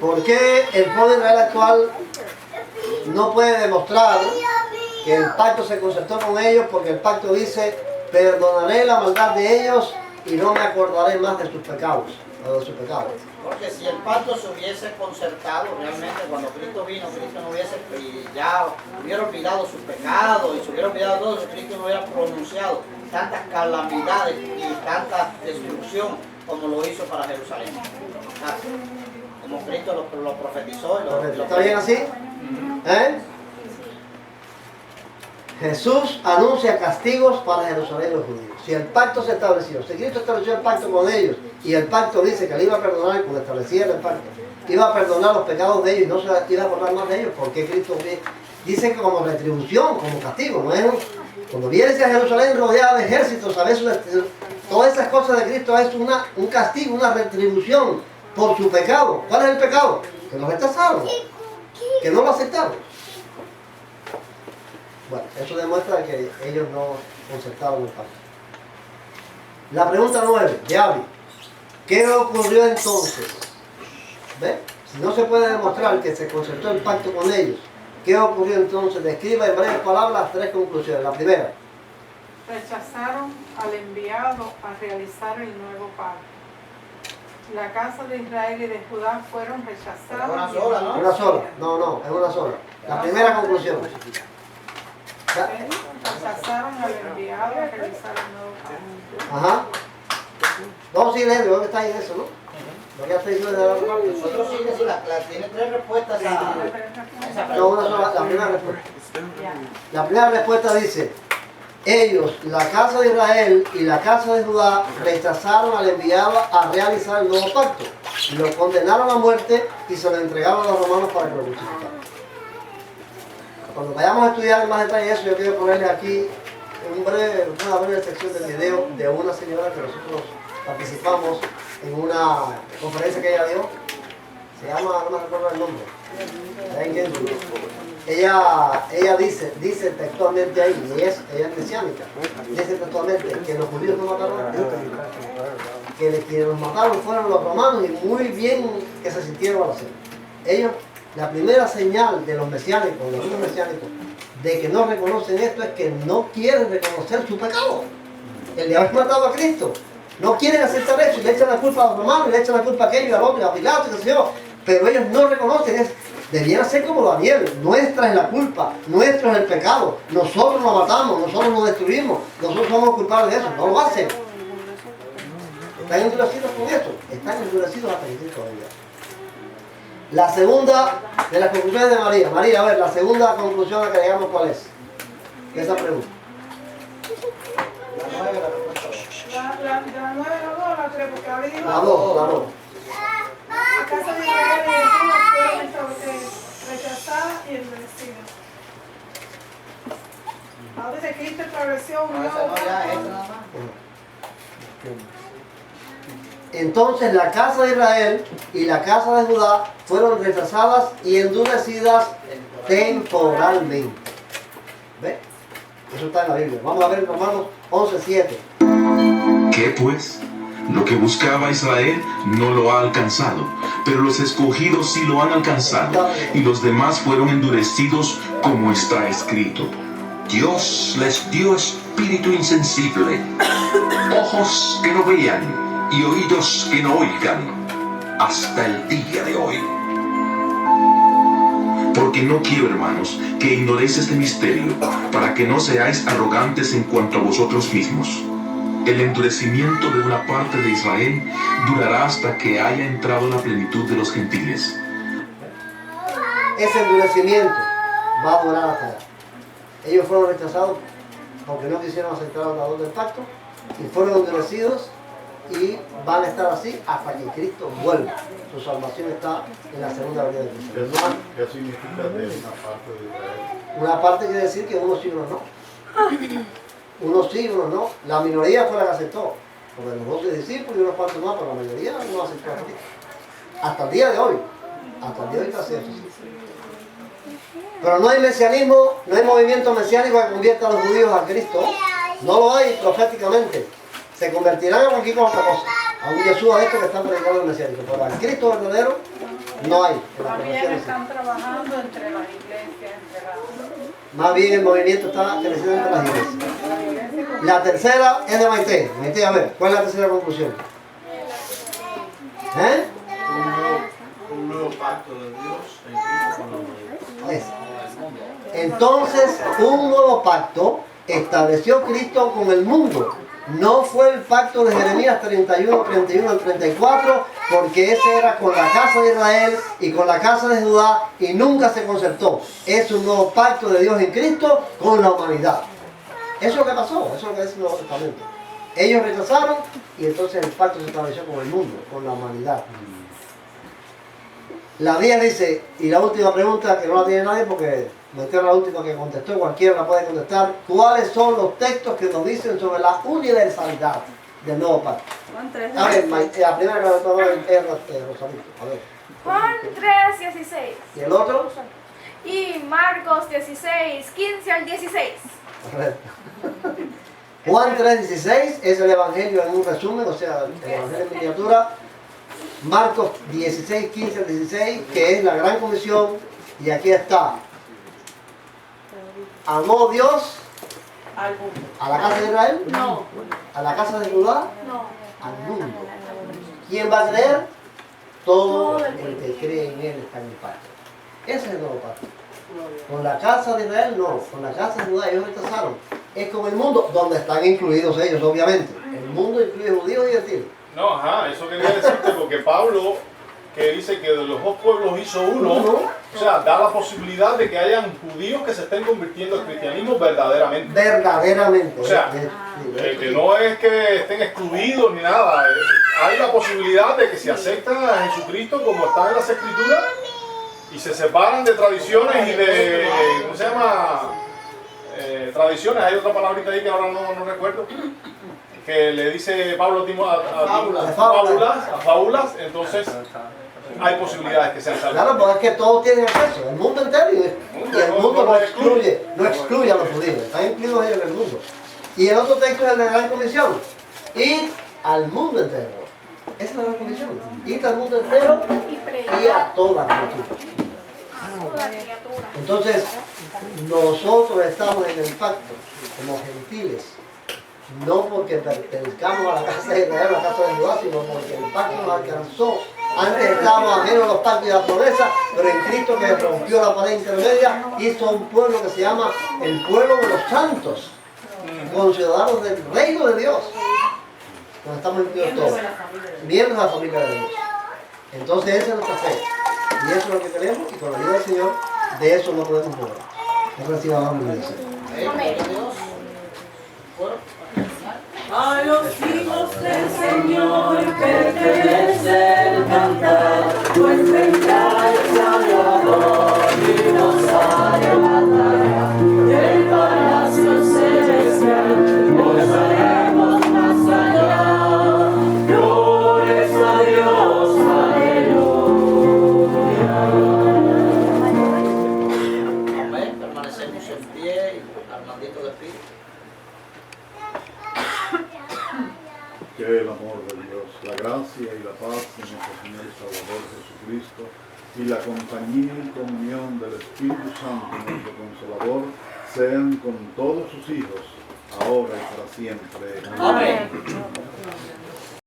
¿por qué el pueblo de Israel actual no puede demostrar que el pacto se concertó con ellos? Porque el pacto dice, perdonaré la maldad de ellos y no me acordaré más de sus pecados. O de sus pecados. Porque si el pacto se hubiese concertado, realmente cuando Cristo vino, Cristo no hubiese, ya hubiera olvidado sus pecados y se hubiera olvidado todo, si Cristo no hubiera pronunciado tantas calamidades y tanta destrucción como lo hizo para Jerusalén. Como Cristo lo profetizó. ¿Está bien así? Jesús anuncia castigos para Jerusalén y los judíos. Si el pacto se estableció, si Cristo estableció el pacto con ellos y el pacto dice que le iba a perdonar cuando estableciera el pacto, iba a perdonar los pecados de ellos y no se iba a acordar más de ellos, porque Cristo dice que como retribución, como castigo, ¿no es? Cuando vienes a Jerusalén rodeada de ejércitos, ¿sabes? Todas esas cosas de Cristo es un castigo, una retribución por su pecado. ¿Cuál es el pecado? Que lo rechazaron, que no lo aceptaron. Bueno, eso demuestra que ellos no concertaron el pacto. La pregunta 9, de Abby. ¿Qué ocurrió entonces? ¿Ve? Si no se puede demostrar que se concertó el pacto con ellos, ¿qué ocurrió entonces? Describa en breves palabras 3 conclusiones. La primera. Rechazaron al enviado a realizar el nuevo pacto. La casa de Israel y de Judá fueron rechazadas. Una sola, ¿no? Una sola. No, es una sola. La primera conclusión. Rechazaron al enviado a realizar el nuevo pacto. Ajá. No, sí, Leo, creo que está ahí en eso, ¿no? Lo que hace desde la parte. Nosotros sí, tiene 3 respuestas a esa pregunta. No, una sola, la primera respuesta. La primera respuesta dice, ellos, la casa de Israel y la casa de Judá, rechazaron al enviado a realizar el nuevo pacto. Lo condenaron a muerte y se lo entregaron a los romanos para que lo crucificaran. Cuando vayamos a estudiar en más detalle eso, yo quiero ponerle aquí una breve sección del video de una señora que nosotros participamos en una conferencia que ella dio. Se llama, no me recuerdo el nombre. Ella dice textualmente ahí, y ella es mesiánica, dice textualmente que los judíos no mataron a Cristo, que quienes los mataron fueron los romanos y muy bien que se sintieron al hacerlo. Ellos, la primera señal de los mesiánicos, de los judíos mesiánicos, de que no reconocen esto es que no quieren reconocer su pecado, el de haber matado a Cristo. No quieren aceptar eso y le echan la culpa a los romanos, y le echan la culpa a aquello, al hombre, a Pilato, qué sé yo. Pero ellos no reconocen, debían ser como Daniel, nuestra es la culpa, nuestro es el pecado, nosotros nos matamos, nosotros nos destruimos, nosotros somos culpables de eso, no lo hacen. Están endurecidos con esto, están endurecidos hasta que Cristo venga. La segunda de las conclusiones de María. María, a ver, la segunda conclusión a la que llegamos, ¿cuál es? Esa pregunta. La 9, la 2, la 3, porque ahora digo... La 2. La casa de Israel y de Judá fueron rechazadas y endurecidas. Ahora dice que Cristo estableció un nuevo pacto. Entonces la casa de Israel y la casa de Judá fueron rechazadas y endurecidas temporalmente. ¿Ve? Eso está en la Biblia. Vamos a ver en Romanos 11:7. ¿Qué pues? Lo que buscaba Israel no lo ha alcanzado, pero los escogidos sí lo han alcanzado, y los demás fueron endurecidos, como está escrito. Dios les dio espíritu insensible, ojos que no vean y oídos que no oigan, hasta el día de hoy. Porque no quiero, hermanos, que ignoréis este misterio, para que no seáis arrogantes en cuanto a vosotros mismos. El endurecimiento de una parte de Israel durará hasta que haya entrado la plenitud de los gentiles. Ese endurecimiento va a durar hasta allá. Ellos fueron rechazados porque no quisieron aceptar al dador del pacto y fueron endurecidos y van a estar así hasta que Cristo vuelva. Su salvación está en la segunda venida de Cristo. ¿Qué significa de una parte de Israel? Una parte quiere decir que unos sí y unos no. Unos sí y unos no. La minoría fue la que aceptó. Porque los 12 discípulos y unos cuantos más, pero la mayoría no aceptó a Cristo. Hasta el día de hoy. Hasta el día de hoy está así. Pero no hay mesianismo, no hay movimiento mesiánico que convierta a los judíos a Cristo. No lo hay proféticamente. se convertirán a cualquier otra cosa. A un Jesús a esto que están predicando el mesiánico. Pero al Cristo verdadero no hay. Más bien están trabajando entre las iglesias, entre las... Más bien el movimiento está creciendo entre las iglesias. La tercera es de Maite. Maite, a ver, ¿cuál es la tercera conclusión? ¿Eh? Un nuevo pacto de Dios en Cristo con la humanidad. Entonces, un nuevo pacto estableció Cristo con el mundo. No fue el pacto de Jeremías 31, 31 al 34, porque ese era con la casa de Israel y con la casa de Judá y nunca se concertó. Es un nuevo pacto de Dios en Cristo con la humanidad. Eso es lo que pasó, eso es lo que dice el Nuevo Testamento. Ellos rechazaron y entonces el pacto se estableció con el mundo, con la humanidad. La Biblia dice, y la última pregunta que no la tiene nadie porque metieron la última que contestó, cualquiera la puede contestar. ¿Cuáles son los textos que nos dicen sobre la universalidad del nuevo pacto? Juan 3. A ver, la primera que me tocó es Rosalito. A ver. Juan 3:16. ¿Y el otro? Y Marcos 16:15 al 16. Correcto. Juan 3:16 es el Evangelio en un resumen, o sea, el Evangelio en miniatura. Marcos 16:15 al 16, que es la gran comisión, y aquí está. ¿Amó Dios a la casa de Israel? No. ¿A la casa de Judá? No. Al mundo. ¿Quién va a creer? Todo el que cree en él está en el pacto. Ese es el nuevo pacto. Con la casa de Israel no, con la casa de Judá ellos rechazaron. Es con el mundo, donde están incluidos ellos, obviamente. El mundo incluye judíos y gentiles. No, ajá, eso quería decirte porque Pablo, que dice que de los dos pueblos hizo uno, o sea, da la posibilidad de que hayan judíos que se estén convirtiendo al cristianismo verdaderamente. Verdaderamente. O sea, que no es que estén excluidos ni nada, hay la posibilidad de que si aceptan a Jesucristo como está en las Escrituras y se separan de tradiciones y de, ¿cómo se llama? Tradiciones, hay otra palabrita ahí que ahora no recuerdo. Que le dice Pablo a fábulas, entonces hay posibilidades que sean salvos. Claro, porque es que todos tienen acceso, el mundo entero, y el mundo no excluye a los judíos, están incluidos ellos en el mundo. Y el otro texto es el de la Gran Comisión, ir al mundo entero. Esa es la Gran Comisión, ir al mundo entero y a toda criatura. Entonces, nosotros estamos en el pacto como gentiles. No porque pertenezcamos a la casa de Israel, a la casa de Judá, sino porque el pacto nos alcanzó. Antes estábamos ajenos a los pactos y a la promesa, pero en Cristo, que rompió la pared intermedia, hizo un pueblo que se llama el pueblo de los santos, conciudadanos del reino de Dios, donde estamos incluidos todos, miembros de la familia de Dios. Entonces esa es nuestra fe, y eso es lo que tenemos, y con la ayuda del Señor, de eso no podemos mover. Eso reciba la bendición. A los hijos del Señor pertenece el cantar, pues vendrá el Salvador y nos hará batalla. Del palacio celestial gozaremos más allá. Glorias a Dios, aleluya. Amén. Permanecemos en pie y Armandito de espíritu. Que el amor de Dios, la gracia y la paz de nuestro Señor y Salvador Jesucristo y la compañía y comunión del Espíritu Santo, nuestro Consolador, sean con todos sus hijos, ahora y para siempre. Amén.